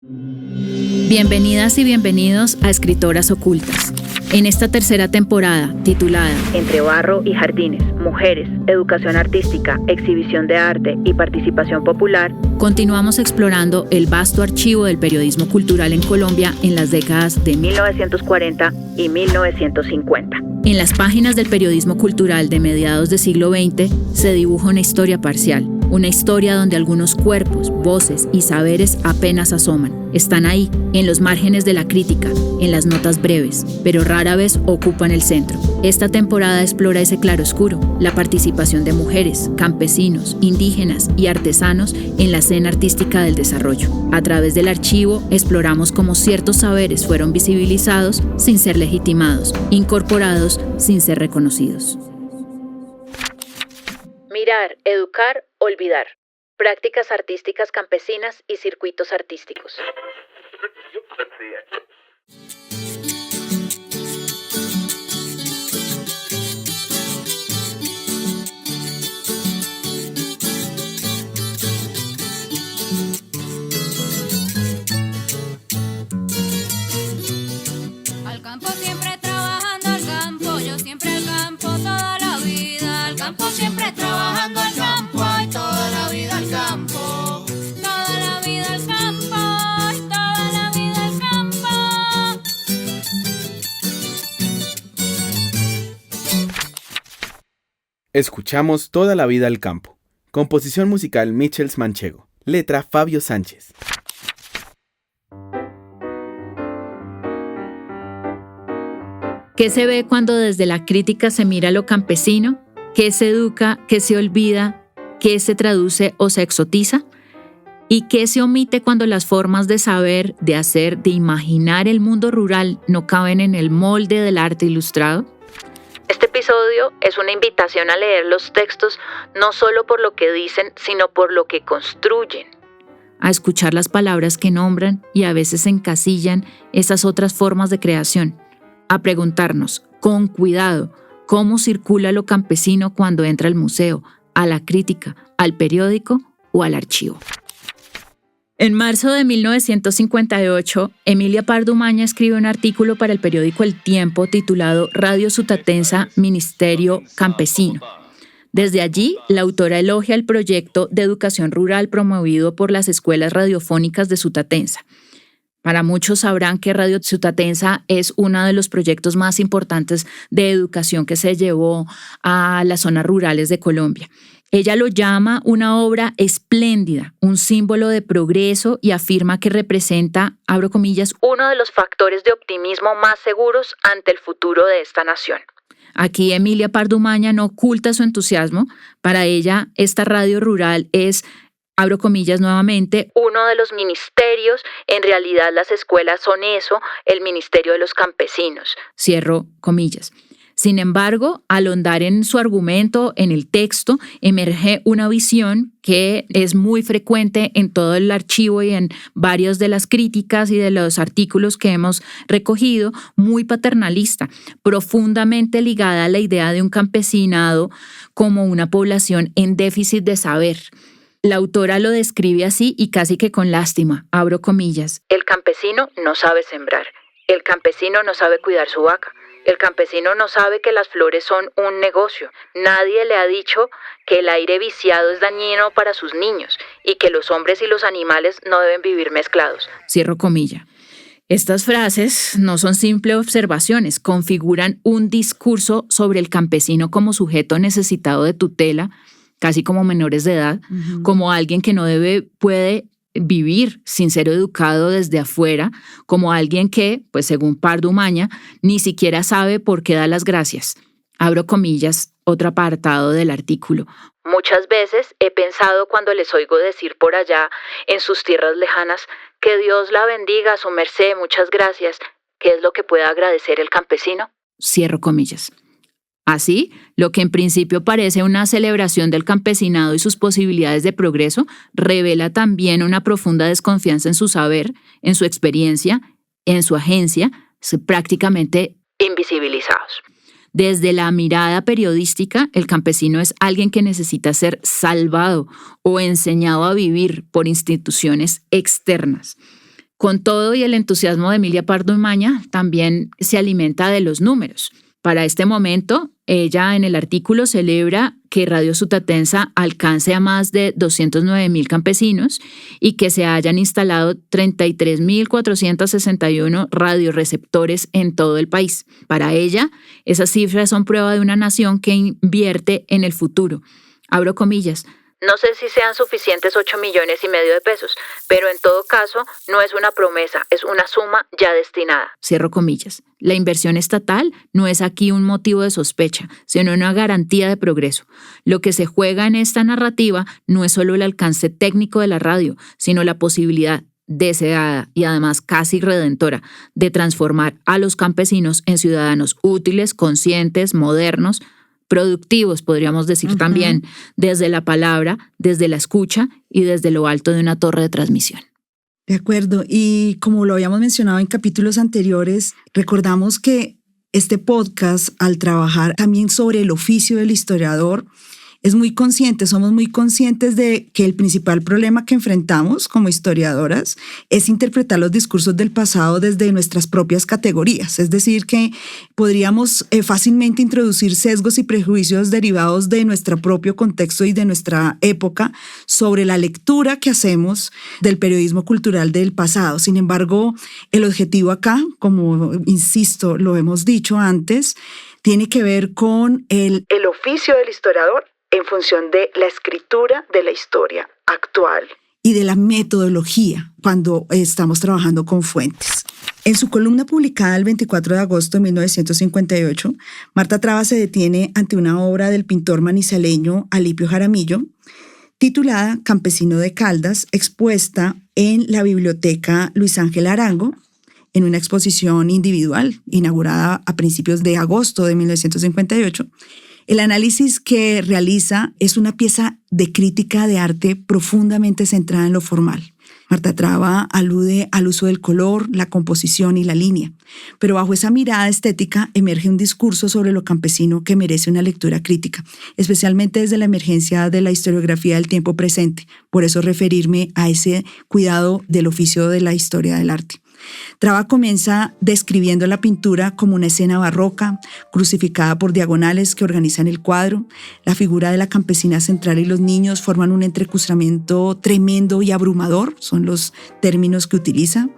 Bienvenidas y bienvenidos a Escritoras Ocultas. En esta tercera temporada, titulada Entre barro y jardines, mujeres, educación artística, exhibición de arte y participación popular, continuamos explorando el vasto archivo del periodismo cultural en Colombia en las décadas de 1940 y 1950. En las páginas del periodismo cultural de mediados del siglo XX se dibuja una historia parcial, una historia donde algunos cuerpos, voces y saberes apenas asoman. Están ahí, en los márgenes de la crítica, en las notas breves, pero rara vez ocupan el centro. Esta temporada explora ese claroscuro, la participación de mujeres, campesinos, indígenas y artesanos en la escena artística del desarrollo. A través del archivo exploramos cómo ciertos saberes fueron visibilizados sin ser legitimados, incorporados sin ser reconocidos. Mirar, educar, olvidar. Prácticas artísticas campesinas y circuitos artísticos. Al campo siempre trabajando, al campo, yo siempre al campo toda la vida. Al campo siempre trabajando, al campo, ay, toda la vida al campo. Toda la vida al campo, ay, toda la vida al campo. Escuchamos Toda la vida al campo. Composición musical Michels Manchego. Letra Fabio Sánchez. ¿Qué se ve cuando desde la crítica se mira lo campesino? ¿Qué se educa? ¿Qué se olvida? ¿Qué se traduce o se exotiza? ¿Y qué se omite cuando las formas de saber, de hacer, de imaginar el mundo rural no caben en el molde del arte ilustrado? Este episodio es una invitación a leer los textos no solo por lo que dicen, sino por lo que construyen. A escuchar las palabras que nombran y a veces encasillan esas otras formas de creación. A preguntarnos, con cuidado, cómo circula lo campesino cuando entra al museo, a la crítica, al periódico o al archivo. En marzo de 1958, Emilia Pardo Umaña escribe un artículo para el periódico El Tiempo titulado Radio Sutatensa, Ministerio Campesino. Desde allí, la autora elogia el proyecto de educación rural promovido por las escuelas radiofónicas de Sutatensa. Para muchos sabrán que Radio Sutatensa es uno de los proyectos más importantes de educación que se llevó a las zonas rurales de Colombia. Ella lo llama una obra espléndida, un símbolo de progreso y afirma que representa, abro comillas, uno de los factores de optimismo más seguros ante el futuro de esta nación. Aquí Emilia Pardo Umaña no oculta su entusiasmo. Para ella, esta radio rural es, abro comillas nuevamente, uno de los ministerios, en realidad las escuelas son eso, el ministerio de los campesinos. Cierro comillas. Sin embargo, al ahondar en su argumento, en el texto, emerge una visión que es muy frecuente en todo el archivo y en varias de las críticas y de los artículos que hemos recogido, muy paternalista, profundamente ligada a la idea de un campesinado como una población en déficit de saber. La autora lo describe así y casi que con lástima, abro comillas. El campesino no sabe sembrar, el campesino no sabe cuidar su vaca, el campesino no sabe que las flores son un negocio, nadie le ha dicho que el aire viciado es dañino para sus niños y que los hombres y los animales no deben vivir mezclados. Cierro comilla. Estas frases no son simples observaciones, configuran un discurso sobre el campesino como sujeto necesitado de tutela, casi como menores de edad, como alguien que no puede vivir sin ser educado desde afuera, como alguien que, pues según Pardo Umaña, ni siquiera sabe por qué da las gracias. Abro comillas, otro apartado del artículo. Muchas veces he pensado cuando les oigo decir por allá, en sus tierras lejanas, que Dios la bendiga, su merced, muchas gracias. ¿Qué es lo que puede agradecer el campesino? Cierro comillas. Así, lo que en principio parece una celebración del campesinado y sus posibilidades de progreso, revela también una profunda desconfianza en su saber, en su experiencia, en su agencia, prácticamente invisibilizados. Desde la mirada periodística, el campesino es alguien que necesita ser salvado o enseñado a vivir por instituciones externas. Con todo y el entusiasmo de Emilia Pardo Umaña, también se alimenta de los números. Para este momento, ella en el artículo celebra que Radio Sutatensa alcance a más de 209.000 campesinos y que se hayan instalado 33.461 radioreceptores en todo el país. Para ella, esas cifras son prueba de una nación que invierte en el futuro. Abro comillas. No sé si sean suficientes 8,5 millones de pesos, pero en todo caso no es una promesa, es una suma ya destinada. Cierro comillas. La inversión estatal no es aquí un motivo de sospecha, sino una garantía de progreso. Lo que se juega en esta narrativa no es solo el alcance técnico de la radio, sino la posibilidad deseada y además casi redentora de transformar a los campesinos en ciudadanos útiles, conscientes, modernos, productivos, podríamos decir también, desde la palabra, desde la escucha y desde lo alto de una torre de transmisión. De acuerdo, y como lo habíamos mencionado en capítulos anteriores, recordamos que este podcast, al trabajar también sobre el oficio del historiador, somos muy conscientes de que el principal problema que enfrentamos como historiadoras es interpretar los discursos del pasado desde nuestras propias categorías. Es decir, que podríamos fácilmente introducir sesgos y prejuicios derivados de nuestro propio contexto y de nuestra época sobre la lectura que hacemos del periodismo cultural del pasado. Sin embargo, el objetivo acá, como insisto, lo hemos dicho antes, tiene que ver con el oficio del historiador en función de la escritura de la historia actual y de la metodología cuando estamos trabajando con fuentes. En su columna publicada el 24 de agosto de 1958, Marta Traba se detiene ante una obra del pintor manizaleño Alipio Jaramillo, titulada Campesino de Caldas, expuesta en la Biblioteca Luis Ángel Arango, en una exposición individual inaugurada a principios de agosto de 1958. El análisis que realiza es una pieza de crítica de arte profundamente centrada en lo formal. Marta Traba alude al uso del color, la composición y la línea, pero bajo esa mirada estética emerge un discurso sobre lo campesino que merece una lectura crítica, especialmente desde la emergencia de la historiografía del tiempo presente. Por eso referirme a ese cuidado del oficio de la historia del arte. Traba comienza describiendo la pintura como una escena barroca, crucificada por diagonales que organizan el cuadro. La figura de la campesina central y los niños forman un entrecruzamiento tremendo y abrumador, son los términos que utiliza.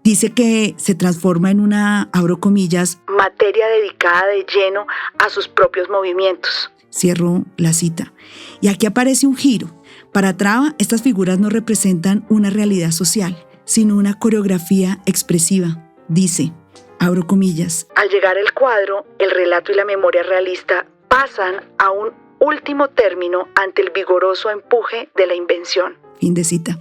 Dice que se transforma en una, abro comillas, materia dedicada de lleno a sus propios movimientos. Cierro la cita. Y aquí aparece un giro. Para Traba, estas figuras no representan una realidad social, sino una coreografía expresiva. Dice, abro comillas, al llegar el cuadro, el relato y la memoria realista pasan a un último término ante el vigoroso empuje de la invención. Fin de cita.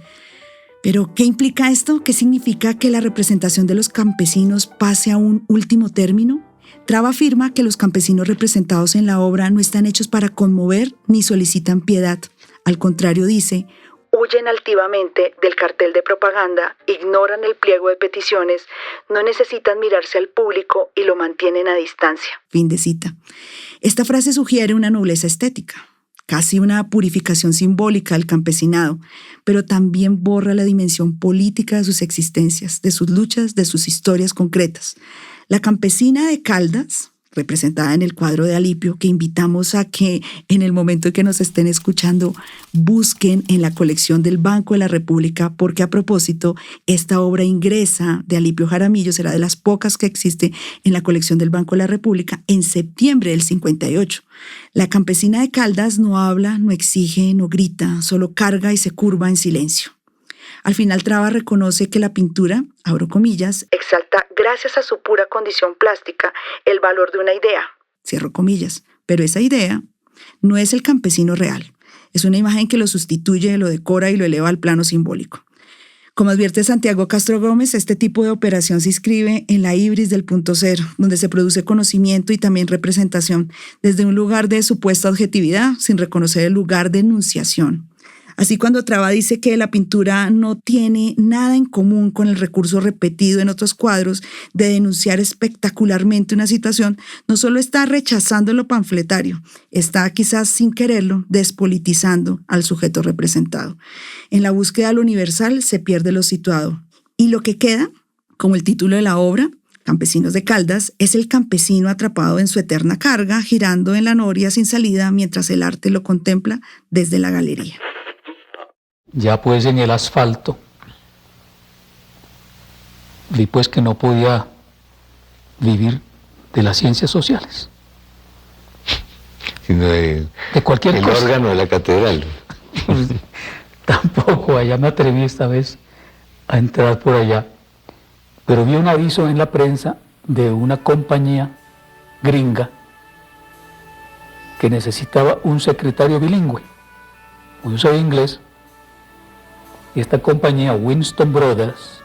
Pero, ¿qué implica esto? ¿Qué significa que la representación de los campesinos pase a un último término? Traba afirma que los campesinos representados en la obra no están hechos para conmover ni solicitan piedad. Al contrario, dice, huyen altivamente del cartel de propaganda, ignoran el pliego de peticiones, no necesitan mirarse al público y lo mantienen a distancia. Fin de cita. Esta frase sugiere una nobleza estética, casi una purificación simbólica del campesinado, pero también borra la dimensión política de sus existencias, de sus luchas, de sus historias concretas. La campesina de Caldas, representada en el cuadro de Alipio, que invitamos a que en el momento en que nos estén escuchando busquen en la colección del Banco de la República, porque a propósito, esta obra ingresa de Alipio Jaramillo, será de las pocas que existe en la colección del Banco de la República, en septiembre del 58. La campesina de Caldas no habla, no exige, no grita, solo carga y se curva en silencio. Al final Traba reconoce que la pintura, abro comillas, exalta gracias a su pura condición plástica el valor de una idea, cierro comillas, pero esa idea no es el campesino real, es una imagen que lo sustituye, lo decora y lo eleva al plano simbólico. Como advierte Santiago Castro Gómez, este tipo de operación se inscribe en la ibris del punto cero, donde se produce conocimiento y también representación desde un lugar de supuesta objetividad, sin reconocer el lugar de enunciación. Así, cuando Traba dice que la pintura no tiene nada en común con el recurso repetido en otros cuadros de denunciar espectacularmente una situación, no solo está rechazando lo panfletario, está quizás sin quererlo despolitizando al sujeto representado. En la búsqueda de lo universal se pierde lo situado Y lo que queda, como el título de la obra, Campesinos de Caldas, es el campesino atrapado en su eterna carga, girando en la noria sin salida mientras el arte lo contempla desde la galería. Ya pues en el asfalto, vi pues que no podía vivir de las ciencias sociales. Sino de cualquier el cosa. órgano de la catedral. Pues, tampoco allá me atreví esta vez a entrar por allá, pero vi un aviso en la prensa de una compañía gringa que necesitaba un secretario bilingüe. Yo soy inglés y esta compañía, Winston Brothers,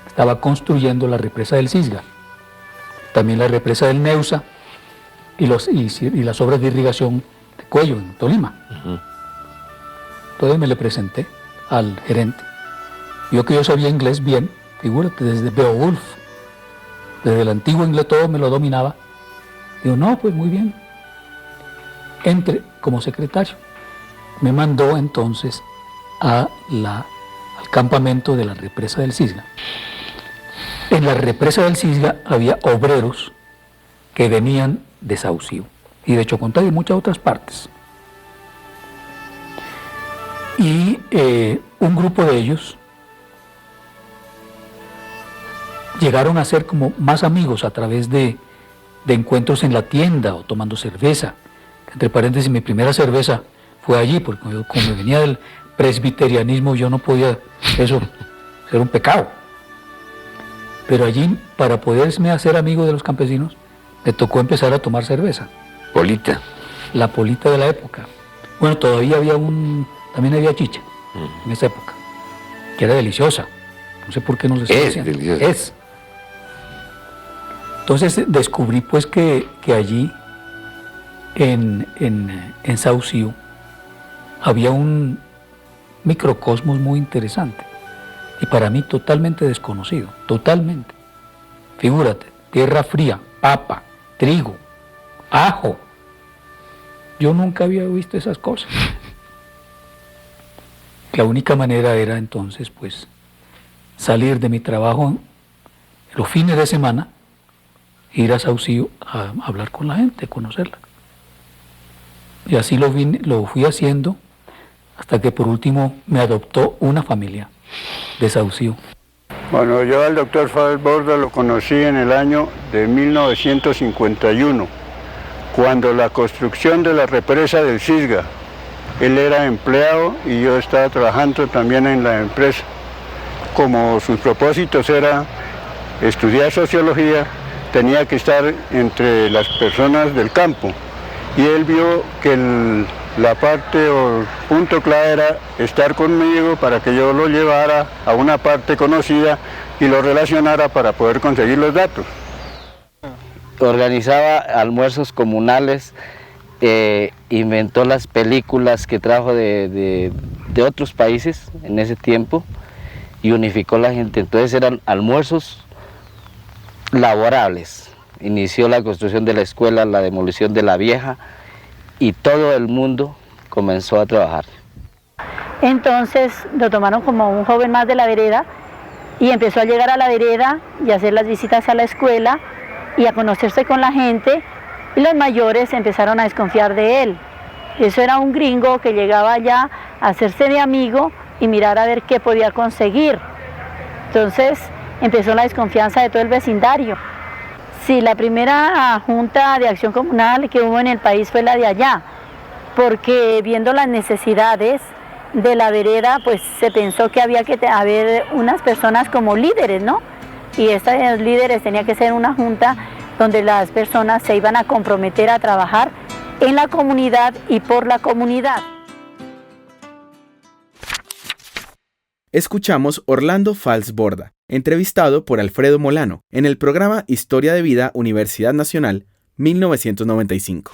estaba construyendo la represa del Cisga, también la represa del Neusa y las obras de irrigación de Cuello en Tolima. Entonces me le presenté al gerente. Yo que yo sabía inglés bien, figúrate, desde Beowulf, desde el antiguo inglés todo me lo dominaba. Digo, no, pues muy bien. Entre como secretario. Me mandó entonces al campamento de la represa del Cisga. En la represa del Cisga había obreros que venían de Saucío y de Chocontá y de muchas otras partes. Y un grupo de ellos llegaron a ser como más amigos a través de encuentros en la tienda o tomando cerveza. Entre paréntesis, mi primera cerveza fue allí, porque yo, como venía del presbiterianismo, yo no podía eso ser un pecado. Pero allí, para poderme hacer amigo de los campesinos, me tocó empezar a tomar cerveza. Polita. La polita de la época. Bueno, todavía también había chicha en esa época, que era deliciosa. No sé por qué no se está haciendo. Deliciosa. Es. Entonces descubrí pues que allí en Saucío había un microcosmos muy interesante y para mí totalmente desconocido, totalmente. Figúrate, tierra fría, papa, trigo, ajo. Yo nunca había visto esas cosas. La única manera era entonces pues salir de mi trabajo los fines de semana, ir a Saucío a hablar con la gente, conocerla. Y así lo fui haciendo hasta que por último me adoptó una familia de Saucío. Bueno, yo al doctor Falsborda lo conocí en el año de 1951, cuando la construcción de la represa del Cisga. Él era empleado y yo estaba trabajando también en la empresa. Como sus propósitos era estudiar sociología, tenía que estar entre las personas del campo. Y él vio que la parte o el punto clave era estar conmigo para que yo lo llevara a una parte conocida y lo relacionara para poder conseguir los datos. Organizaba almuerzos comunales, inventó las películas que trajo de otros países en ese tiempo y unificó la gente. Entonces eran almuerzos laborables. Inició la construcción de la escuela, la demolición de la vieja y todo el mundo comenzó a trabajar. Entonces lo tomaron como un joven más de la vereda y empezó a llegar a la vereda y a hacer las visitas a la escuela y a conocerse con la gente y los mayores empezaron a desconfiar de él. Eso era un gringo que llegaba allá a hacerse de amigo y mirar a ver qué podía conseguir. Entonces empezó la desconfianza de todo el vecindario. Sí, la primera junta de acción comunal que hubo en el país fue la de allá, porque viendo las necesidades de la vereda, pues se pensó que había que haber unas personas como líderes, ¿no? Y estos líderes tenía que ser una junta donde las personas se iban a comprometer a trabajar en la comunidad y por la comunidad. Escuchamos Orlando Falsborda, entrevistado por Alfredo Molano, en el programa Historia de Vida Universidad Nacional, 1995.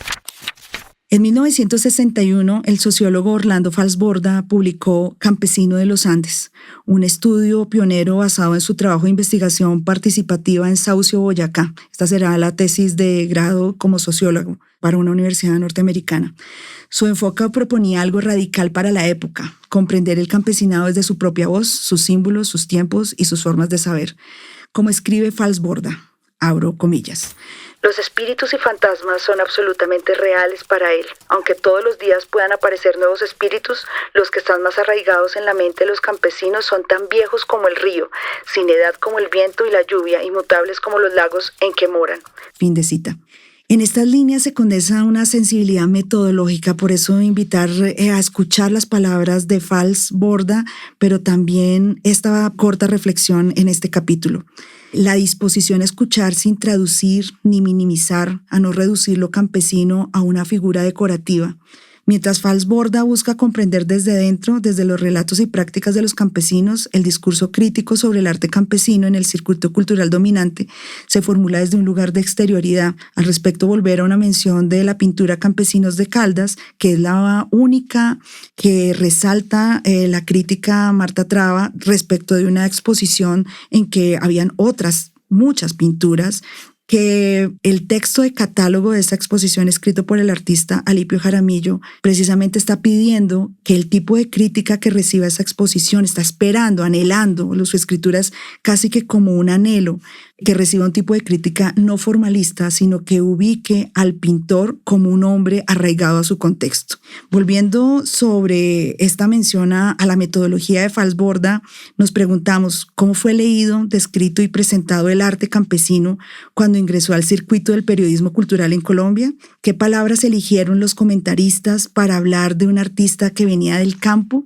En 1961, el sociólogo Orlando Falsborda publicó Campesino de los Andes, un estudio pionero basado en su trabajo de investigación participativa en Saucio, Boyacá. Esta será la tesis de grado como sociólogo para una universidad norteamericana. Su enfoque proponía algo radical para la época, comprender el campesinado desde su propia voz, sus símbolos, sus tiempos y sus formas de saber. Como escribe Falsborda, abro comillas: los espíritus y fantasmas son absolutamente reales para él. Aunque todos los días puedan aparecer nuevos espíritus, los que están más arraigados en la mente de los campesinos son tan viejos como el río, sin edad como el viento y la lluvia, inmutables como los lagos en que moran. Fin de cita. En estas líneas se condensa una sensibilidad metodológica, por eso invitar a escuchar las palabras de Falsborda, pero también esta corta reflexión en este capítulo. La disposición a escuchar sin traducir ni minimizar, a no reducir lo campesino a una figura decorativa. Mientras Falsborda busca comprender desde dentro, desde los relatos y prácticas de los campesinos, el discurso crítico sobre el arte campesino en el circuito cultural dominante se formula desde un lugar de exterioridad. Al respecto, volver a una mención de la pintura Campesinos de Caldas, que es la única que resalta la crítica Marta Traba respecto de una exposición en que habían otras muchas pinturas, que el texto de catálogo de esta exposición escrito por el artista Alipio Jaramillo precisamente está pidiendo que el tipo de crítica que reciba esa exposición, está esperando, anhelando, su escritura es casi que como un anhelo, que reciba un tipo de crítica no formalista, sino que ubique al pintor como un hombre arraigado a su contexto. Volviendo sobre esta mención a la metodología de Falsborda, nos preguntamos cómo fue leído, descrito y presentado el arte campesino cuando ingresó al circuito del periodismo cultural en Colombia, qué palabras eligieron los comentaristas para hablar de un artista que venía del campo.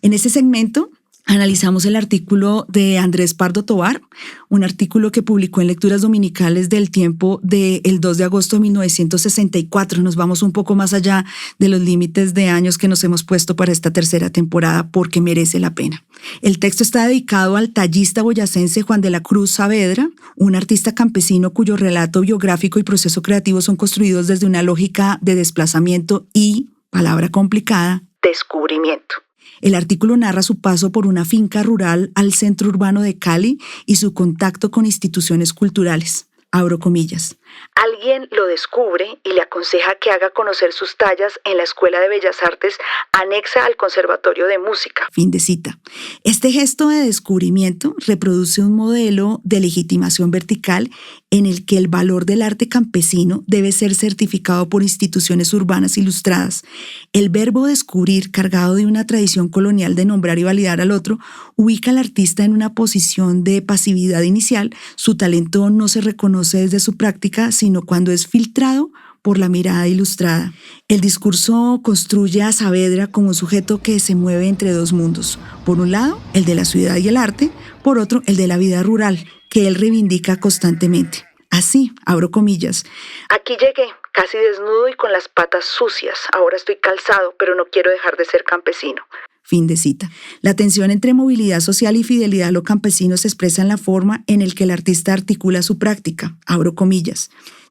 En este segmento analizamos el artículo de Andrés Pardo Tovar, un artículo que publicó en Lecturas Dominicales del Tiempo del 2 de agosto de 1964. Nos vamos un poco más allá de los límites de años que nos hemos puesto para esta tercera temporada porque merece la pena. El texto está dedicado al tallista boyacense Juan de la Cruz Saavedra, un artista campesino cuyo relato biográfico y proceso creativo son construidos desde una lógica de desplazamiento y, palabra complicada, descubrimiento. El artículo narra su paso por una finca rural al centro urbano de Cali y su contacto con instituciones culturales. Abro comillas. Alguien lo descubre y le aconseja que haga conocer sus tallas en la Escuela de Bellas Artes anexa al Conservatorio de Música. Fin de cita. Este gesto de descubrimiento reproduce un modelo de legitimación vertical en el que el valor del arte campesino debe ser certificado por instituciones urbanas ilustradas. El verbo descubrir, cargado de una tradición colonial de nombrar y validar al otro, ubica al artista en una posición de pasividad inicial. Su talento no se reconoce desde su práctica, sino cuando es filtrado por la mirada ilustrada. El discurso construye a Saavedra como un sujeto que se mueve entre dos mundos. Por un lado, el de la ciudad y el arte, por otro, el de la vida rural, que él reivindica constantemente. Así, abro comillas, aquí llegué, casi desnudo y con las patas sucias. Ahora estoy calzado, pero no quiero dejar de ser campesino. Fin de cita. La tensión entre movilidad social y fidelidad a lo campesino se expresa en la forma en la que el artista articula su práctica. Abro comillas.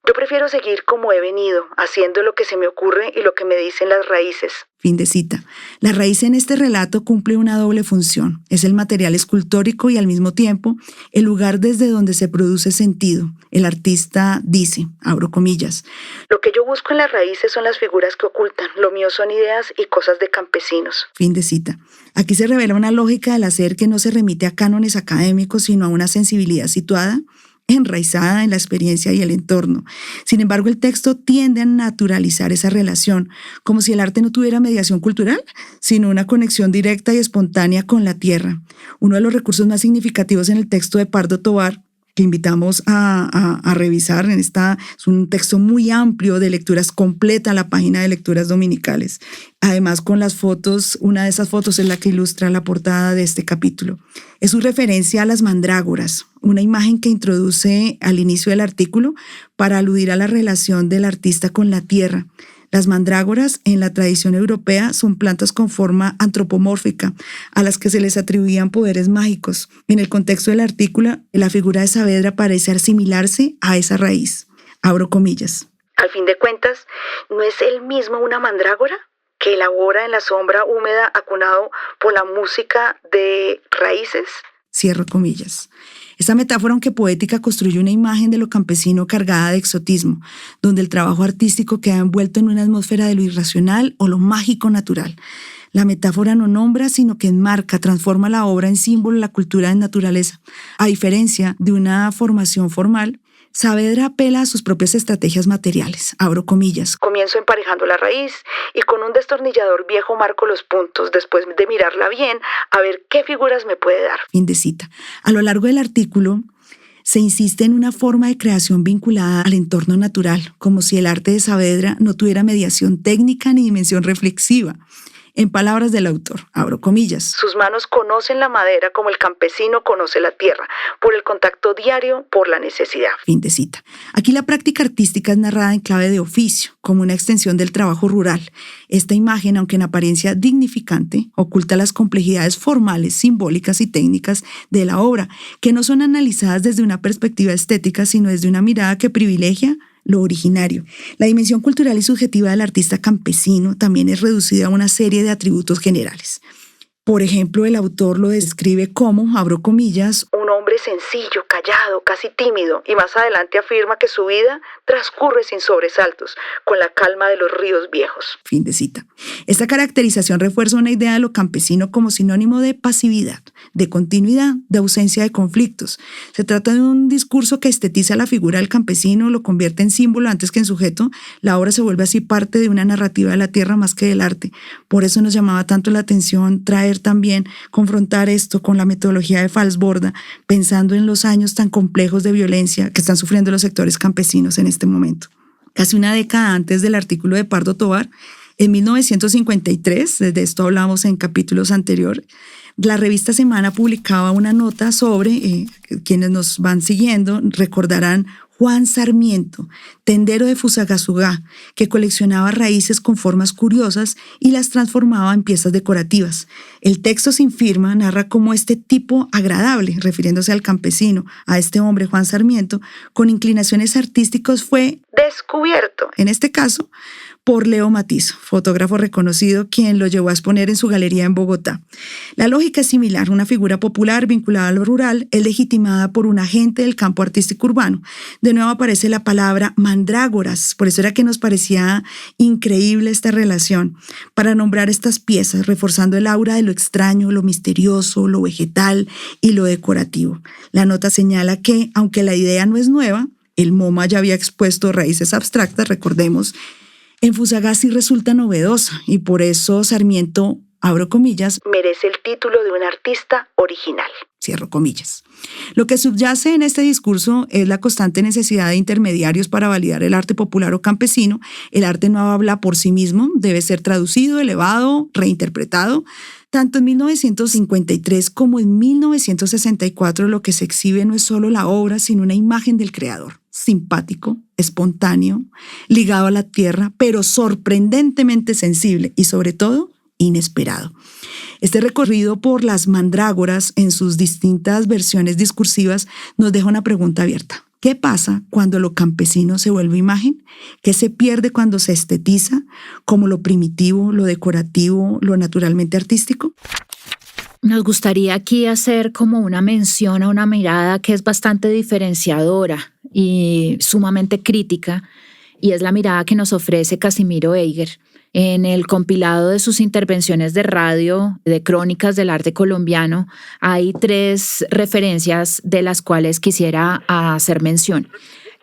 Yo prefiero seguir como he venido, haciendo lo que se me ocurre y lo que me dicen las raíces. Fin de cita. La raíz en este relato cumple una doble función. Es el material escultórico y al mismo tiempo el lugar desde donde se produce sentido. El artista dice, abro comillas, lo que yo busco en las raíces son las figuras que ocultan. Lo mío son ideas y cosas de campesinos. Fin de cita. Aquí se revela una lógica del hacer que no se remite a cánones académicos, sino a una sensibilidad situada, enraizada en la experiencia y el entorno. Sin embargo, el texto tiende a naturalizar esa relación, como si el arte no tuviera mediación cultural, sino una conexión directa y espontánea con la tierra. Uno de los recursos más significativos en el texto de Pardo Tovar, que invitamos a revisar, es un texto muy amplio de lecturas, completa la página de Lecturas Dominicales. Además, con las fotos, una de esas fotos es la que ilustra la portada de este capítulo. Es su referencia a las mandrágoras, una imagen que introduce al inicio del artículo para aludir a la relación del artista con la tierra. Las mandrágoras en la tradición europea son plantas con forma antropomórfica a las que se les atribuían poderes mágicos. En el contexto del artículo, la figura de Saavedra parece asimilarse a esa raíz. Abro comillas. Al fin de cuentas, ¿no es él mismo una mandrágora que elabora en la sombra húmeda acunado por la música de raíces? Cierro comillas. Esta metáfora, aunque poética, construye una imagen de lo campesino cargada de exotismo, donde el trabajo artístico queda envuelto en una atmósfera de lo irracional o lo mágico natural. La metáfora no nombra, sino que enmarca, transforma la obra en símbolo de la cultura en naturaleza. A diferencia de una formación formal, Saavedra apela a sus propias estrategias materiales. Abro comillas. Comienzo emparejando la raíz y con un destornillador viejo marco los puntos después de mirarla bien a ver qué figuras me puede dar. Fin de cita. A lo largo del artículo se insiste en una forma de creación vinculada al entorno natural, como si el arte de Saavedra no tuviera mediación técnica ni dimensión reflexiva. En palabras del autor, abro comillas, sus manos conocen la madera como el campesino conoce la tierra, por el contacto diario, por la necesidad. Fin de cita. Aquí la práctica artística es narrada en clave de oficio, como una extensión del trabajo rural. Esta imagen, aunque en apariencia dignificante, oculta las complejidades formales, simbólicas y técnicas de la obra, que no son analizadas desde una perspectiva estética, sino desde una mirada que privilegia lo originario. La dimensión cultural y subjetiva del artista campesino también es reducida a una serie de atributos generales. Por ejemplo, el autor lo describe como, abro comillas, un hombre sencillo, callado, casi tímido, y más adelante afirma que su vida transcurre sin sobresaltos, con la calma de los ríos viejos. Fin de cita. Esta caracterización refuerza una idea de lo campesino como sinónimo de pasividad, de continuidad, de ausencia de conflictos. Se trata de un discurso que estetiza la figura del campesino, lo convierte en símbolo antes que en sujeto. La obra se vuelve así parte de una narrativa de la tierra más que del arte. Por eso nos llamaba tanto la atención también confrontar esto con la metodología de Falsborda, pensando en los años tan complejos de violencia que están sufriendo los sectores campesinos en este momento. Casi una década antes del artículo de Pardo Tovar, en 1953, de esto hablamos en capítulos anteriores, la revista Semana publicaba una nota sobre, quienes nos van siguiendo recordarán, Juan Sarmiento, tendero de Fusagasugá, que coleccionaba raíces con formas curiosas y las transformaba en piezas decorativas. El texto sin firma narra cómo este tipo agradable, refiriéndose al campesino, a este hombre Juan Sarmiento, con inclinaciones artísticas fue descubierto, en este caso, por Leo Matiso, fotógrafo reconocido, quien lo llevó a exponer en su galería en Bogotá. La lógica es similar, una figura popular vinculada a lo rural es legitimada por un agente del campo artístico urbano. De nuevo aparece la palabra mandrágoras, por eso era que nos parecía increíble esta relación, para nombrar estas piezas, reforzando el aura de lo extraño, lo misterioso, lo vegetal y lo decorativo. La nota señala que, aunque la idea no es nueva, el MoMA ya había expuesto raíces abstractas, recordemos. En Fusagasugá resulta novedosa y por eso Sarmiento, abro comillas, merece el título de un artista original. Cierro comillas. Lo que subyace en este discurso es la constante necesidad de intermediarios para validar el arte popular o campesino. El arte no habla por sí mismo, debe ser traducido, elevado, reinterpretado. Tanto en 1953 como en 1964 lo que se exhibe no es solo la obra, sino una imagen del creador. Simpático, espontáneo, ligado a la tierra, pero sorprendentemente sensible y sobre todo inesperado. Este recorrido por las mandrágoras en sus distintas versiones discursivas nos deja una pregunta abierta. ¿Qué pasa cuando lo campesino se vuelve imagen? ¿Qué se pierde cuando se estetiza, como lo primitivo, lo decorativo, lo naturalmente artístico? Nos gustaría aquí hacer como una mención a una mirada que es bastante diferenciadora y sumamente crítica, y es la mirada que nos ofrece Casimiro Eiger. En el compilado de sus intervenciones de radio, de crónicas del arte colombiano, hay 3 referencias de las cuales quisiera hacer mención.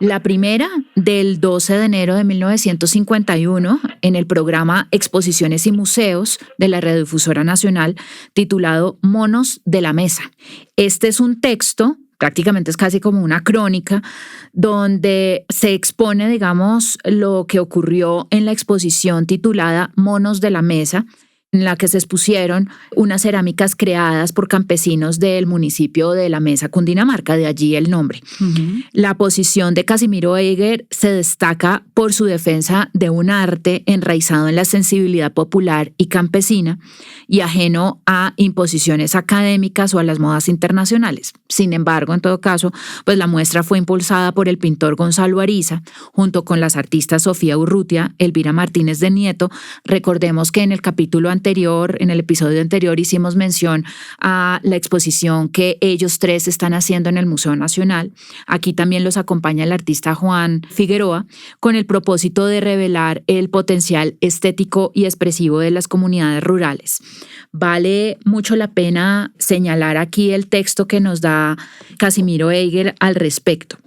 La primera, del 12 de enero de 1951, en el programa Exposiciones y Museos de la Radiodifusora Nacional, titulado Monos de la Mesa. Este es un texto, prácticamente es casi como una crónica, donde se expone, digamos, lo que ocurrió en la exposición titulada Monos de la Mesa, en la que se expusieron unas cerámicas creadas por campesinos del municipio de La Mesa, Cundinamarca, de allí el nombre. La posición de Casimiro Eiger se destaca por su defensa de un arte enraizado en la sensibilidad popular y campesina y ajeno a imposiciones académicas o a las modas internacionales. Sin embargo, en todo caso, pues la muestra fue impulsada por el pintor Gonzalo Ariza, junto con las artistas Sofía Urrutia, Elvira Martínez de Nieto. Recordemos que en el capítulo anterior, en el episodio anterior, hicimos mención a la exposición que ellos tres están haciendo en el Museo Nacional. Aquí también los acompaña el artista Juan Figueroa, con el propósito de revelar el potencial estético y expresivo de las comunidades rurales. Vale mucho la pena señalar aquí el texto que nos da Casimiro Eiger al respecto.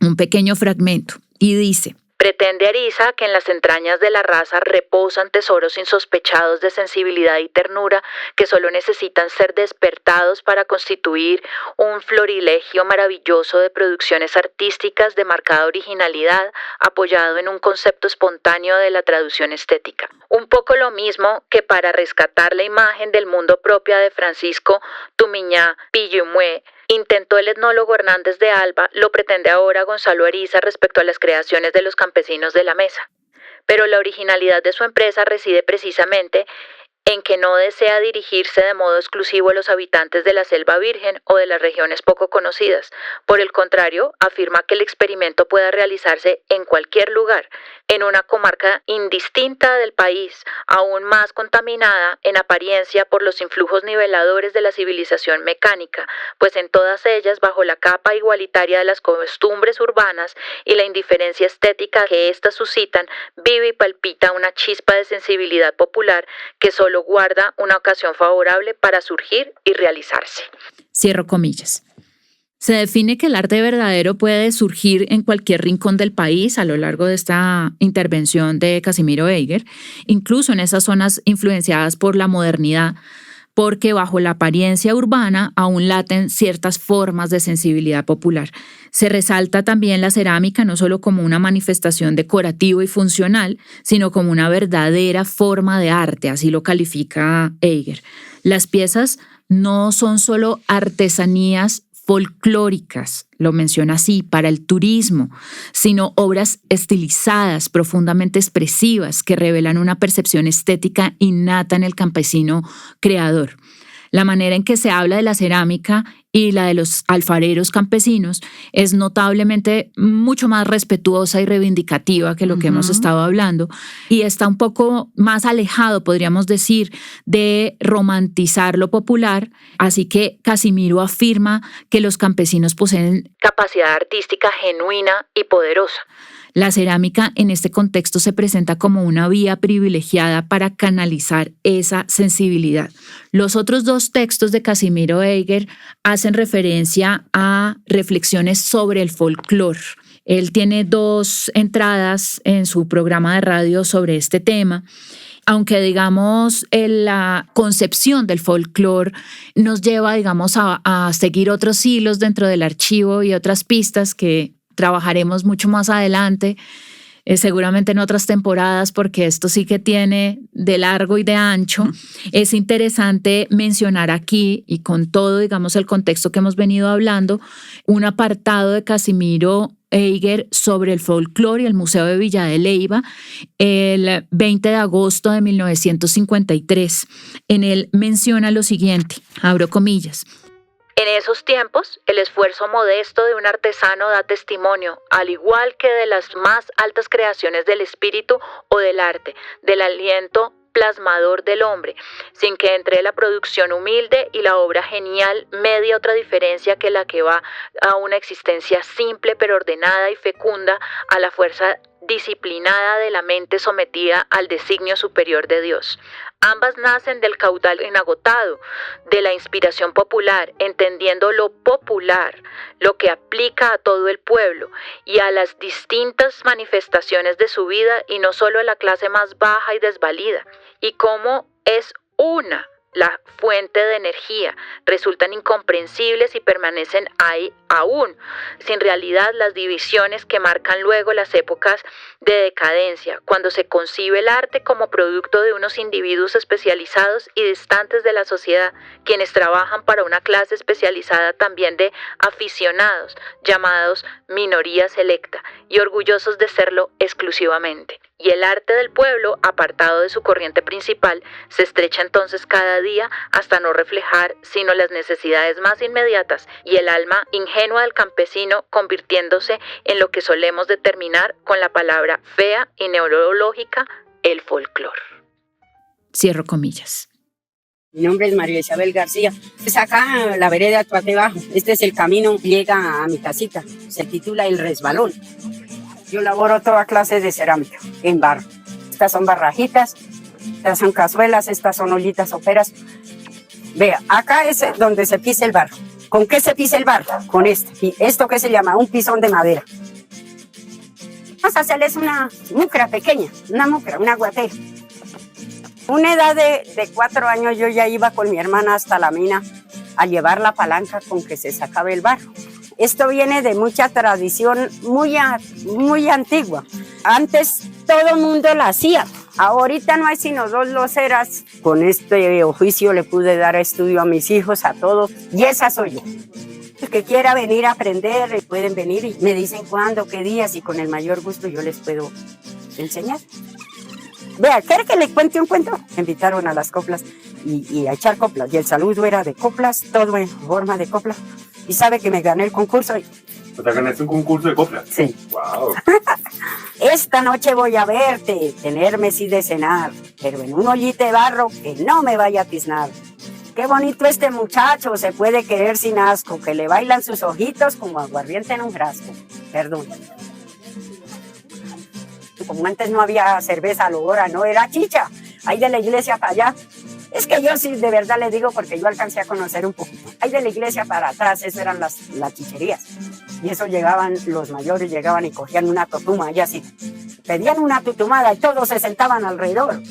Un pequeño fragmento, y dice: pretende Ariza que en las entrañas de la raza reposan tesoros insospechados de sensibilidad y ternura que solo necesitan ser despertados para constituir un florilegio maravilloso de producciones artísticas de marcada originalidad, apoyado en un concepto espontáneo de la traducción estética. Un poco lo mismo que para rescatar la imagen del mundo propia de Francisco Tumiñá Pillumue intentó el etnólogo Hernández de Alba, lo pretende ahora Gonzalo Ariza respecto a las creaciones de los campesinos de La Mesa. Pero la originalidad de su empresa reside precisamente en que no desea dirigirse de modo exclusivo a los habitantes de la selva virgen o de las regiones poco conocidas. Por el contrario, afirma que el experimento pueda realizarse en cualquier lugar, en una comarca indistinta del país, aún más contaminada en apariencia por los influjos niveladores de la civilización mecánica, pues en todas ellas, bajo la capa igualitaria de las costumbres urbanas y la indiferencia estética que éstas suscitan, vive y palpita una chispa de sensibilidad popular que solo guarda una ocasión favorable para surgir y realizarse. Cierro comillas. Se define que el arte verdadero puede surgir en cualquier rincón del país a lo largo de esta intervención de Casimiro Eiger, incluso en esas zonas influenciadas por la modernidad, porque bajo la apariencia urbana aún laten ciertas formas de sensibilidad popular. Se resalta también la cerámica no solo como una manifestación decorativa y funcional, sino como una verdadera forma de arte, así lo califica Eiger. Las piezas no son solo artesanías folclóricas, lo menciona así, para el turismo, sino obras estilizadas, profundamente expresivas, que revelan una percepción estética innata en el campesino creador. La manera en que se habla de la cerámica y la de los alfareros campesinos es notablemente mucho más respetuosa y reivindicativa que lo que hemos estado hablando, y está un poco más alejado, podríamos decir, de romantizar lo popular. Así que Casimiro afirma que los campesinos poseen capacidad artística genuina y poderosa. La cerámica en este contexto se presenta como una vía privilegiada para canalizar esa sensibilidad. Los otros dos textos de Casimiro Eiger hacen referencia a reflexiones sobre el folclore. Él tiene 2 entradas en su programa de radio sobre este tema. Aunque, digamos, la concepción del folclore nos lleva, digamos, a seguir otros hilos dentro del archivo y otras pistas que trabajaremos mucho más adelante, seguramente en otras temporadas, porque esto sí que tiene de largo y de ancho. Es interesante mencionar aquí, y con todo, digamos, el contexto que hemos venido hablando, un apartado de Casimiro Eiger sobre el folclore y el Museo de Villa de Leyva, el 20 de agosto de 1953. En él menciona lo siguiente, abro comillas: en esos tiempos, el esfuerzo modesto de un artesano da testimonio, al igual que de las más altas creaciones del espíritu o del arte, del aliento plasmador del hombre, sin que entre la producción humilde y la obra genial medie otra diferencia que la que va a una existencia simple pero ordenada y fecunda, a la fuerza disciplinada de la mente sometida al designio superior de Dios. Ambas nacen del caudal inagotado, de la inspiración popular, entendiendo lo popular, lo que aplica a todo el pueblo y a las distintas manifestaciones de su vida, y no solo a la clase más baja y desvalida, y cómo es una la fuente de energía, resultan incomprensibles y permanecen ahí aún, sin realidad las divisiones que marcan luego las épocas de decadencia, cuando se concibe el arte como producto de unos individuos especializados y distantes de la sociedad, quienes trabajan para una clase especializada también de aficionados, llamados minoría selecta, y orgullosos de serlo exclusivamente. Y el arte del pueblo, apartado de su corriente principal, se estrecha entonces cada día hasta no reflejar sino las necesidades más inmediatas y el alma ingenua del campesino, convirtiéndose en lo que solemos determinar con la palabra fea y neurológica, el folclor. Cierro comillas. Mi nombre es María Isabel García. Es acá la vereda Tuaté Bajo. Este es el camino que llega a mi casita. Se titula El Resbalón. Yo elaboro toda clase de cerámica en barro. Estas son barrajitas, estas son cazuelas, estas son ollitas soperas. Vea, acá es donde se pisa el barro. ¿Con qué se pisa el barro? Con este. ¿Esto qué se llama? Un pisón de madera. Vamos a hacerles una mucra pequeña, una guatera. Una edad de 4 años yo ya iba con mi hermana hasta la mina a llevar la palanca con que se sacaba el barro. Esto viene de mucha tradición muy antigua. Antes todo el mundo la hacía. Ahorita no hay sino 2 loceras. Con este oficio le pude dar estudio a mis hijos, a todos. Y esa soy yo. El que quiera venir a aprender, pueden venir y me dicen cuándo, qué días, y con el mayor gusto yo les puedo enseñar. Vea, ¿quiere que le cuente un cuento? Me invitaron a las coplas y a echar coplas. Y el saludo era de coplas, todo en forma de coplas. Y sabe que me gané el concurso. ¿Te ganaste un concurso de coplas? Sí. ¡Wow! Esta noche voy a verte, tenerme sí de cenar, pero en un ollite de barro que no me vaya a tiznar. Qué bonito este muchacho, se puede querer sin asco, que le bailan sus ojitos como aguardiente en un frasco. Perdón. Como antes no había cerveza a la hora, no era chicha, ahí de la iglesia para allá. Es que yo sí, de verdad le digo, porque yo alcancé a conocer un poquito. Ahí de la iglesia para atrás, eso eran las chicherías. Y eso llegaban, los mayores llegaban y cogían una totuma, y así. Pedían una tutumada y todos se sentaban alrededor.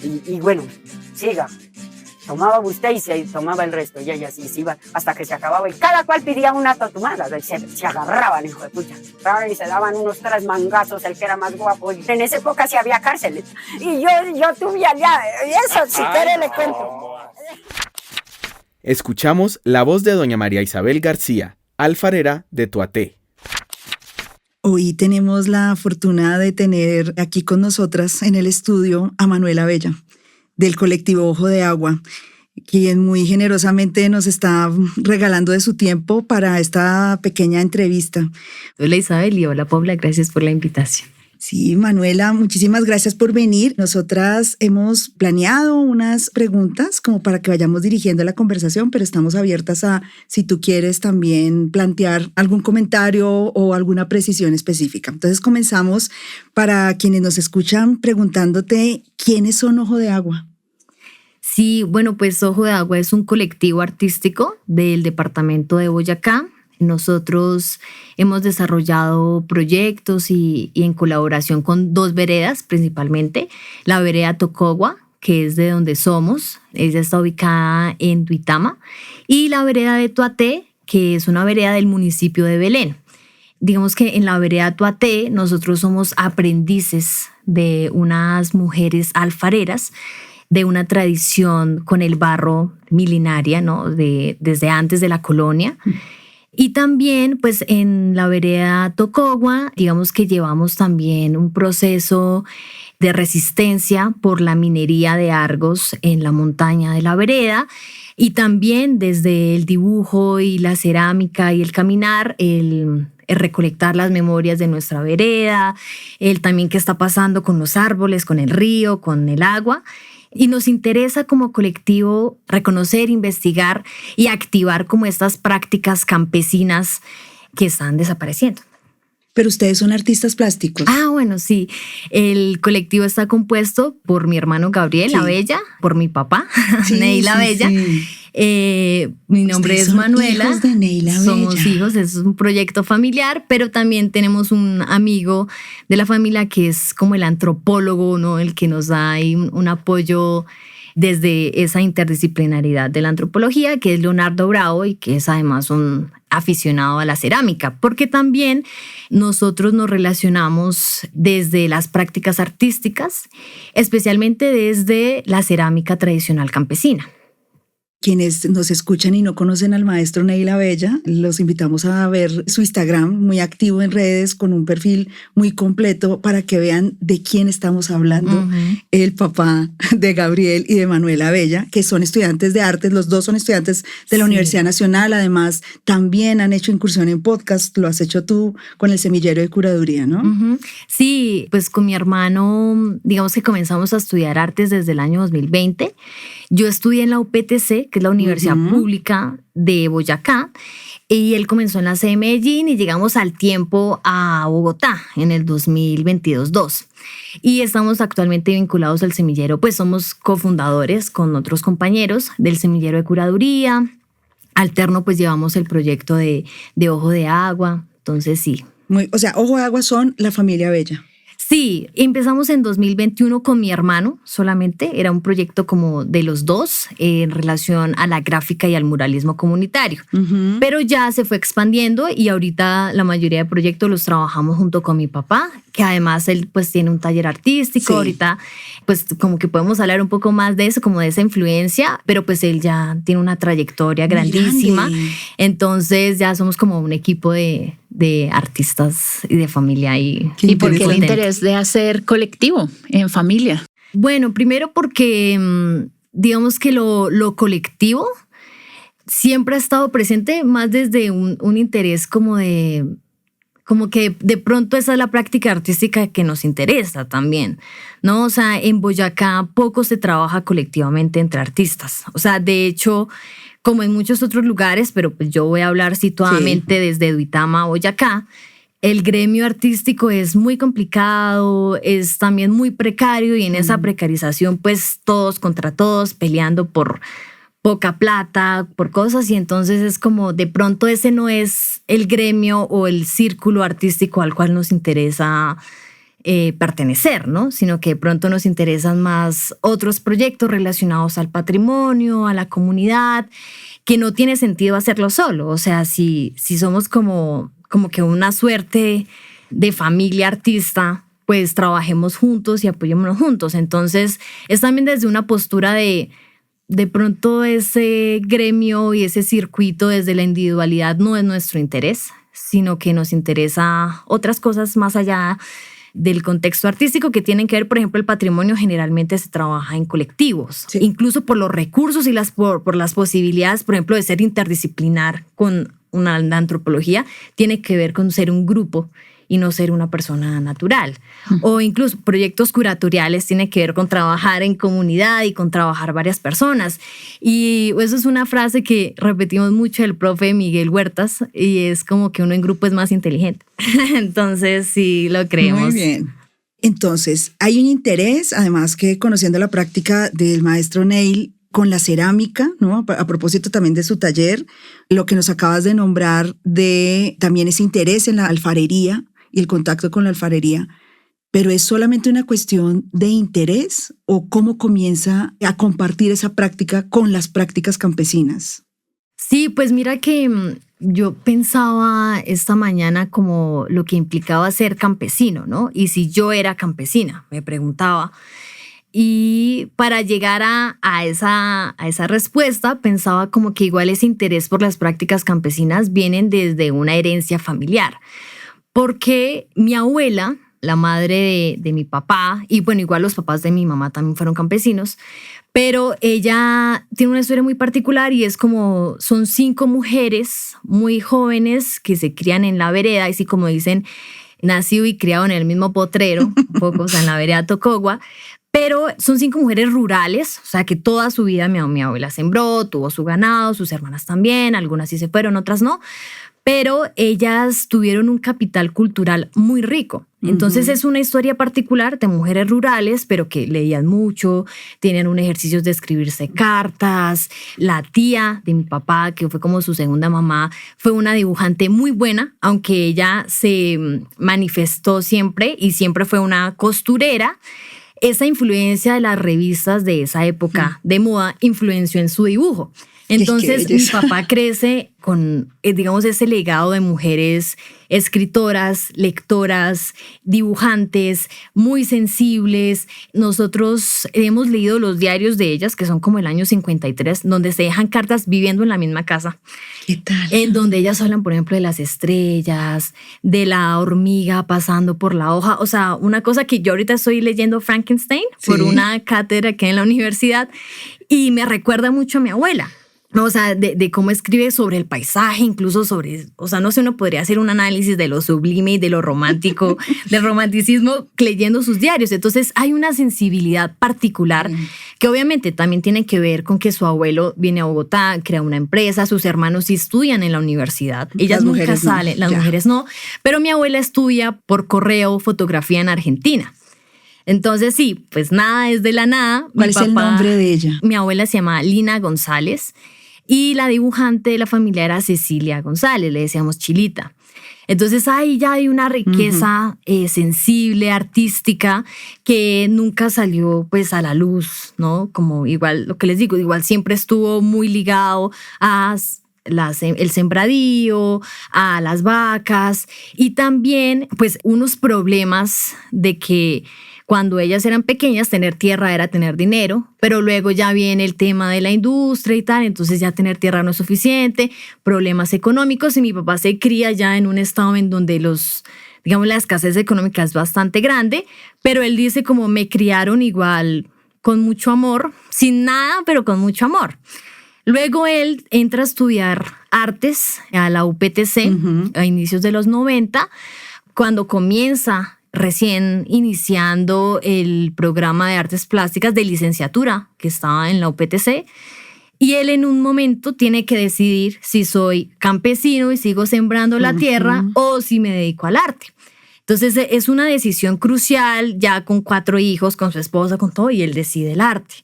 Y bueno, siga. Tomaba usted y se tomaba el resto. Y ellas se iban hasta que se acababa. Y cada cual pedía una totumada. Se agarraban, hijo de pucha. Y se daban unos 3 mangazos, el que era más guapo. Y en esa época sí había cárceles. Y yo tuve allá. Y eso, si quiere, le cuento. Escuchamos la voz de doña María Isabel García, alfarera de Tuaté. Hoy tenemos la fortuna de tener aquí con nosotras en el estudio a Manuela Bella, del colectivo Ojo de Agua, quien muy generosamente nos está regalando de su tiempo para esta pequeña entrevista. Hola Isabel y hola Paula, gracias por la invitación. Sí, Manuela, muchísimas gracias por venir. Nosotras hemos planeado unas preguntas como para que vayamos dirigiendo la conversación, pero estamos abiertas a si tú quieres también plantear algún comentario o alguna precisión específica. Entonces comenzamos para quienes nos escuchan preguntándote ¿quiénes son Ojo de Agua? Sí, bueno, pues Ojo de Agua es un colectivo artístico del departamento de Boyacá. Nosotros hemos desarrollado proyectos y en colaboración con 2 veredas principalmente. La vereda Tocogua, que es de donde somos, ella está ubicada en Duitama, y la vereda de Tuaté, que es una vereda del municipio de Belén. Digamos que en la vereda Tuaté nosotros somos aprendices de unas mujeres alfareras de una tradición con el barro milenaria, ¿no? Desde antes de la colonia. Y también, pues en la vereda Tocogua, digamos que llevamos también un proceso de resistencia por la minería de Argos en la montaña de la vereda, y también desde el dibujo y la cerámica y el caminar, el recolectar las memorias de nuestra vereda, el también qué está pasando con los árboles, con el río, con el agua. Y nos interesa como colectivo reconocer, investigar y activar como estas prácticas campesinas que están desapareciendo. Pero ustedes son artistas plásticos. Bueno, sí. El colectivo está compuesto por mi hermano Gabriel La Bella, por mi papá, Ney La Bella. Sí. Mi nombre es Manuela. Hijos de Ney La Bella. Somos hijos, es un proyecto familiar, pero también tenemos un amigo de la familia que es como el antropólogo, ¿no? El que nos da ahí un apoyo desde esa interdisciplinaridad de la antropología, que es Leonardo Bravo y que es además un aficionado a la cerámica, porque también nosotros nos relacionamos desde las prácticas artísticas, especialmente desde la cerámica tradicional campesina. Quienes nos escuchan y no conocen al maestro Neil Abella, los invitamos a ver su Instagram, muy activo en redes, con un perfil muy completo para que vean de quién estamos hablando. El papá de Gabriel y de Manuela Abella, que son estudiantes de artes, los dos son estudiantes de la Universidad Nacional, además también han hecho incursión en podcast, lo has hecho tú con el Semillero de Curaduría, ¿no? Sí, pues con mi hermano, digamos que comenzamos a estudiar artes desde el año 2020. Yo estudié en la UPTC, que es la Universidad Pública de Boyacá, y él comenzó en la sede de Medellín y llegamos al tiempo a Bogotá en el 2022-2. Y estamos actualmente vinculados al semillero, pues somos cofundadores con otros compañeros del Semillero de Curaduría. Alterno, pues llevamos el proyecto de Ojo de Agua, entonces sí. O sea, Ojo de Agua son la familia Abella. Sí, empezamos en 2021 con mi hermano solamente, era un proyecto como de los dos en relación a la gráfica y al muralismo comunitario, pero ya se fue expandiendo y ahorita la mayoría de proyectos los trabajamos junto con mi papá, que además él pues tiene un taller artístico, ahorita pues como que podemos hablar un poco más de eso, como de esa influencia, pero pues él ya tiene una trayectoria grandísima, entonces ya somos como un equipo de artistas y de familia. ¿Y por qué el interés de hacer colectivo en familia? Bueno, primero porque digamos que lo colectivo siempre ha estado presente más desde un interés como que de pronto esa es la práctica artística que nos interesa también, ¿no? O sea, en Boyacá poco se trabaja colectivamente entre artistas. O sea, de hecho, como en muchos otros lugares, pero pues yo voy a hablar situadamente desde Duitama a Boyacá, el gremio artístico es muy complicado, es también muy precario y en esa precarización pues todos contra todos peleando por poca plata, por cosas, y entonces es como de pronto ese no es el gremio o el círculo artístico al cual nos interesa pertenecer, ¿no? Sino que de pronto nos interesan más otros proyectos relacionados al patrimonio, a la comunidad, que no tiene sentido hacerlo solo. O sea, si somos como que una suerte de familia artista, pues trabajemos juntos y apoyémonos juntos. Entonces es también desde una postura de pronto ese gremio y ese circuito desde la individualidad no es nuestro interés, sino que nos interesa otras cosas más allá del contexto artístico que tienen que ver, por ejemplo, el patrimonio generalmente se trabaja en colectivos, incluso por los recursos y por las posibilidades, por ejemplo, de ser interdisciplinar con una antropología, tiene que ver con ser un grupo y no ser una persona natural. O incluso proyectos curatoriales tiene que ver con trabajar en comunidad y con trabajar varias personas. Y eso es una frase que repetimos mucho del profe Miguel Huertas y es como que uno en grupo es más inteligente. Entonces sí lo creemos. Muy bien. Entonces hay un interés, además que conociendo la práctica del maestro Neil con la cerámica, ¿no? A propósito también de su taller, lo que nos acabas de nombrar de también ese interés en la alfarería y el contacto con la alfarería, pero ¿es solamente una cuestión de interés o cómo comienza a compartir esa práctica con las prácticas campesinas? Sí, pues mira que yo pensaba esta mañana como lo que implicaba ser campesino, ¿no? Y si yo era campesina, me preguntaba. Y para llegar a esa respuesta, pensaba como que igual ese interés por las prácticas campesinas vienen desde una herencia familiar. Porque mi abuela, la madre de mi papá, y bueno, igual los papás de mi mamá también fueron campesinos, pero ella tiene una historia muy particular y es como son 5 mujeres muy jóvenes que se crían en la vereda, y así como dicen, nacido y criado en el mismo potrero, un poco, o sea, en la vereda Tocogua, pero son 5 mujeres rurales, o sea que toda su vida mi abuela sembró, tuvo su ganado, sus hermanas también, algunas sí se fueron, otras no, pero ellas tuvieron un capital cultural muy rico. Entonces es una historia particular de mujeres rurales, pero que leían mucho, tenían un ejercicio de escribirse cartas. La tía de mi papá, que fue como su segunda mamá, fue una dibujante muy buena, aunque ella se manifestó siempre y siempre fue una costurera. esa influencia de las revistas de esa época de moda influenció en su dibujo. Entonces mi papá crece con, digamos, ese legado de mujeres escritoras, lectoras, dibujantes, muy sensibles. Nosotros hemos leído los diarios de ellas, que son como el año 53, donde se dejan cartas viviendo en la misma casa. ¿Qué tal? En donde ellas hablan, por ejemplo, de las estrellas, de la hormiga pasando por la hoja. O sea, una cosa que yo ahorita estoy leyendo Frankenstein por una cátedra que hay en la universidad y me recuerda mucho a mi abuela. O sea, de cómo escribe sobre el paisaje, incluso sobre, o sea, no sé, uno podría hacer un análisis de lo sublime y de lo romántico, del romanticismo leyendo sus diarios. Entonces hay una sensibilidad particular que obviamente también tiene que ver con que su abuelo viene a Bogotá, crea una empresa, sus hermanos sí estudian en la universidad. Ellas nunca salen, las mujeres no, pero mi abuela estudia por correo fotografía en Argentina. Entonces sí, pues nada es de la nada. ¿Cuál es el nombre de ella? Mi abuela se llama Lina González. Y la dibujante de la familia era Cecilia González, le decíamos Chilita. Entonces ahí ya hay una riqueza sensible, artística, que nunca salió pues a la luz, ¿no? Como igual, lo que les digo, igual siempre estuvo muy ligado a el sembradío, a las vacas y también pues unos problemas de que cuando ellas eran pequeñas, tener tierra era tener dinero, pero luego ya viene el tema de la industria y tal, entonces ya tener tierra no es suficiente, problemas económicos, y mi papá se cría ya en un estado en donde la escasez económica es bastante grande, pero él dice como me criaron igual con mucho amor, sin nada, pero con mucho amor. Luego él entra a estudiar artes a la UPTC a inicios de los 90, cuando comienza recién iniciando el programa de artes plásticas de licenciatura que estaba en la UPTC, y él en un momento tiene que decidir si soy campesino y sigo sembrando la tierra o si me dedico al arte. Entonces es una decisión crucial, ya con 4 hijos, con su esposa, con todo, y él decide el arte.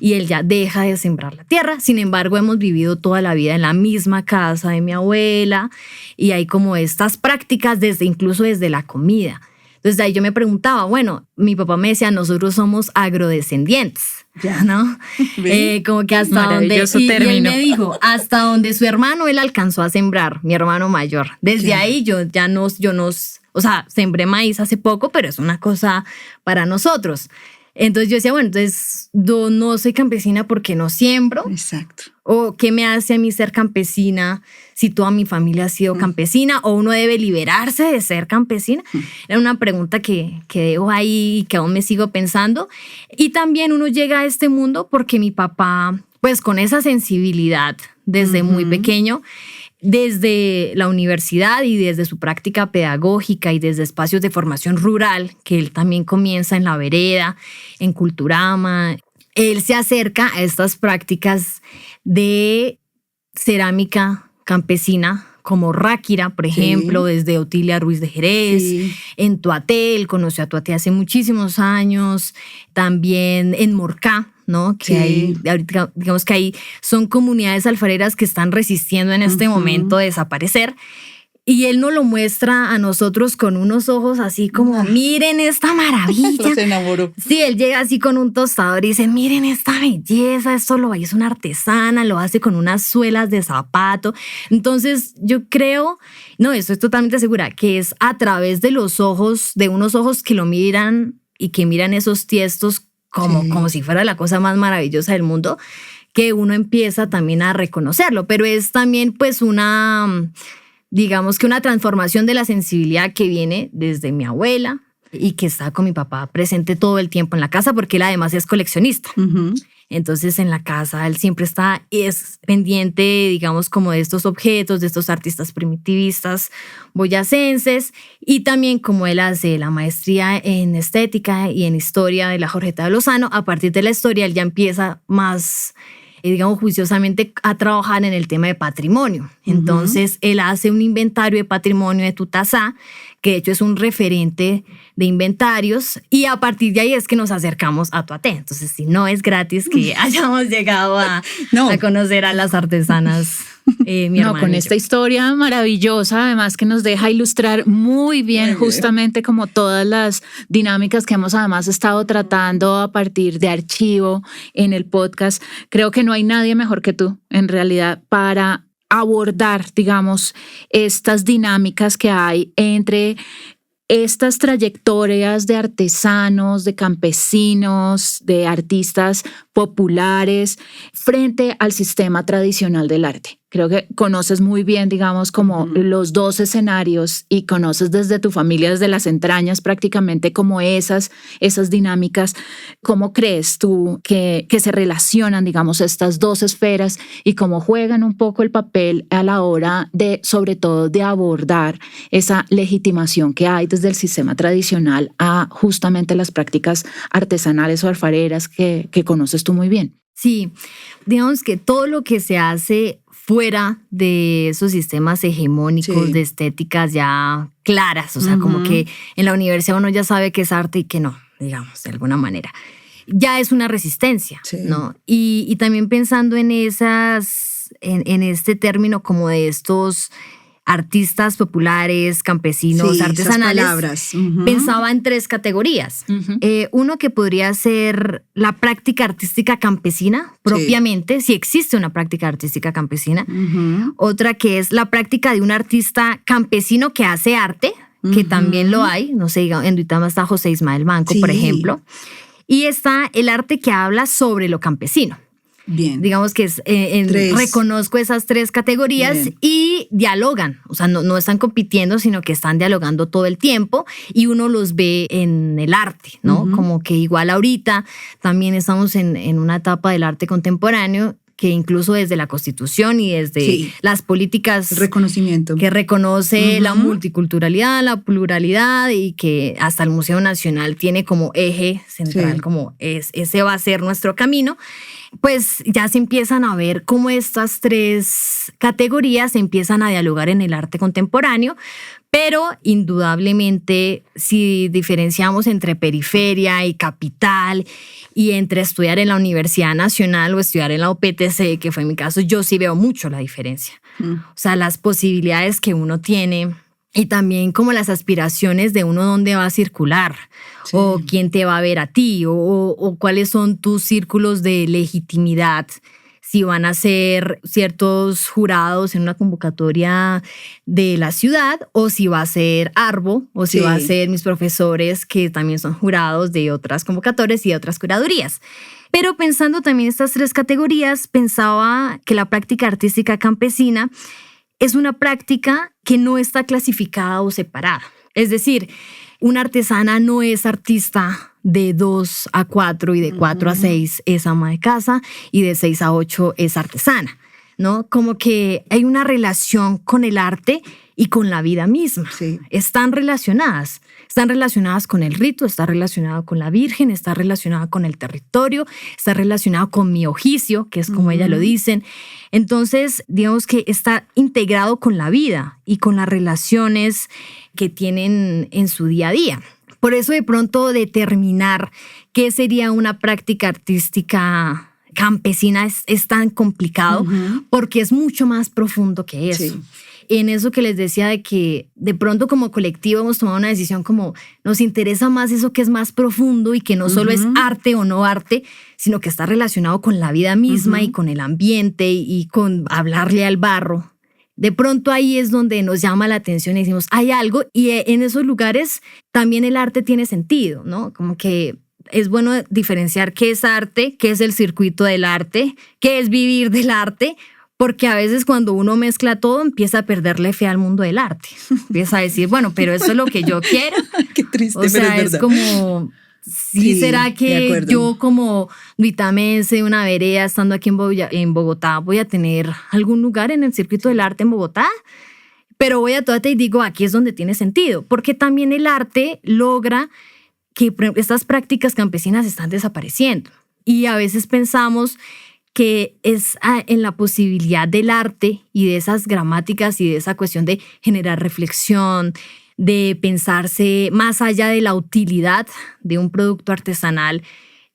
Y él ya deja de sembrar la tierra. Sin embargo, hemos vivido toda la vida en la misma casa de mi abuela y hay como estas prácticas incluso desde la comida. Entonces ahí yo me preguntaba, bueno, mi papá me decía, nosotros somos agrodescendientes, ¿no? Como que hasta donde, y él me dijo, hasta donde su hermano él alcanzó a sembrar, mi hermano mayor. Desde ahí yo no, o sea, sembré maíz hace poco, pero es una cosa para nosotros. Entonces yo decía, bueno, entonces yo no soy campesina porque no siembro. Exacto. ¿O qué me hace a mí ser campesina si toda mi familia ha sido campesina? ¿O uno debe liberarse de ser campesina? Era una pregunta que dejo ahí y que aún me sigo pensando. Y también uno llega a este mundo porque mi papá, pues con esa sensibilidad desde muy pequeño, desde la universidad y desde su práctica pedagógica y desde espacios de formación rural, que él también comienza en La Vereda, en Culturama, él se acerca a estas prácticas de cerámica campesina, como Ráquira, por ejemplo, desde Otilia Ruiz de Jerez, en Tuaté, él conoció a Tuaté hace muchísimos años, también en Morcá, ¿no? Que hay, ahorita, digamos que ahí son comunidades alfareras que están resistiendo en este momento a desaparecer. Y él nos lo muestra a nosotros con unos ojos así como, miren esta maravilla. Se enamoró. Sí, él llega así con un tostador y dice, miren esta belleza, esto lo es una artesana, lo hace con unas suelas de zapato. Entonces yo creo, no, estoy totalmente segura, que es a través de los ojos, de unos ojos que lo miran y que miran esos tiestos como si fuera la cosa más maravillosa del mundo, que uno empieza también a reconocerlo. Pero es también pues digamos que una transformación de la sensibilidad que viene desde mi abuela y que está con mi papá presente todo el tiempo en la casa, porque él además es coleccionista. Entonces en la casa él siempre es pendiente, digamos, como de estos objetos, de estos artistas primitivistas boyacenses, y también como él hace la maestría en estética y en historia de la Jorgeta de Lozano, a partir de la historia él ya empieza más, digamos, juiciosamente a trabajar en el tema de patrimonio. Entonces, él hace un inventario de patrimonio de Tutasá, que de hecho es un referente de inventarios, y a partir de ahí es que nos acercamos a Tuaté. Entonces, si no es gratis que hayamos llegado a conocer a las artesanas. mi hermano con y esta yo. historia maravillosa, además que nos deja ilustrar muy bien justamente como todas las dinámicas que hemos además estado tratando a partir de archivo en el podcast. Creo que no hay nadie mejor que tú, en realidad, para abordar, digamos, estas dinámicas que hay entre estas trayectorias de artesanos, de campesinos, de artistas populares frente al sistema tradicional del arte. Creo que conoces muy bien, digamos, como los dos escenarios y conoces desde tu familia, desde las entrañas prácticamente como esas dinámicas. ¿Cómo crees tú que se relacionan, digamos, estas dos esferas y cómo juegan un poco el papel a la hora de, sobre todo, de abordar esa legitimación que hay desde el sistema tradicional a justamente las prácticas artesanales o alfareras que conoces tú muy bien? Sí, digamos que todo lo que se hace fuera de esos sistemas hegemónicos, de estéticas ya claras, o sea, como que en la universidad uno ya sabe qué es arte y qué no, digamos, de alguna manera. Ya es una resistencia, ¿no? Y también pensando en en este término como de estos artistas populares, campesinos, artesanales, palabras. pensaba en 3 categorías. Uno que podría ser la práctica artística campesina, propiamente, si existe una práctica artística campesina. Otra que es la práctica de un artista campesino que hace arte, que también lo hay. No sé, en Duitama está José Ismael Manco, por ejemplo. Y está el arte que habla sobre lo campesino. Bien. Digamos que reconozco esas 3 categorías y dialogan. O sea, no están compitiendo, sino que están dialogando todo el tiempo y uno los ve en el arte, ¿no? Como que igual ahorita también estamos en una etapa del arte contemporáneo que incluso desde la Constitución y desde las políticas reconocimiento que reconoce la multiculturalidad, la pluralidad y que hasta el Museo Nacional tiene como eje central, como ese va a ser nuestro camino, pues ya se empiezan a ver cómo estas 3 categorías se empiezan a dialogar en el arte contemporáneo. Pero indudablemente si diferenciamos entre periferia y capital y entre estudiar en la Universidad Nacional o estudiar en la UPTC, que fue mi caso, yo sí veo mucho la diferencia. O sea, las posibilidades que uno tiene y también como las aspiraciones de uno dónde va a circular o quién te va a ver a ti o cuáles son tus círculos de legitimidad. Si van a ser ciertos jurados en una convocatoria de la ciudad o si va a ser Arbo o si va a ser mis profesores que también son jurados de otras convocatorias y de otras curadurías. Pero pensando también estas 3 categorías, pensaba que la práctica artística campesina es una práctica que no está clasificada o separada. Es decir, una artesana no es artista de 2 a 4 y de 4 a 6 es ama de casa y de 6 a 8 es artesana, ¿no? Como que hay una relación con el arte y con la vida misma. Están relacionadas con el rito, está relacionado con la Virgen, está relacionada con el territorio, está relacionado con mi oficio, que es como ella lo dicen. Entonces, digamos que está integrado con la vida y con las relaciones que tienen en su día a día. Por eso de pronto determinar qué sería una práctica artística campesina es tan complicado porque es mucho más profundo que eso. En eso que les decía de que de pronto como colectivo hemos tomado una decisión como nos interesa más eso que es más profundo y que no solo es arte o no arte, sino que está relacionado con la vida misma y con el ambiente y con hablarle al barro. De pronto ahí es donde nos llama la atención y decimos, hay algo, y en esos lugares también el arte tiene sentido, ¿no? Como que es bueno diferenciar qué es arte, qué es el circuito del arte, qué es vivir del arte, porque a veces cuando uno mezcla todo empieza a perderle fe al mundo del arte. Empieza a decir, bueno, pero eso es lo que yo quiero. Qué triste, o sea, pero es verdad. Como... Sí, ¿será que yo como duitamense, una vereda, estando aquí en Bogotá, voy a tener algún lugar en el circuito del arte en Bogotá? Pero voy a toda y digo, aquí es donde tiene sentido, porque también el arte logra que estas prácticas campesinas están desapareciendo. Y a veces pensamos que es en la posibilidad del arte y de esas gramáticas y de esa cuestión de generar reflexión, de pensarse más allá de la utilidad de un producto artesanal,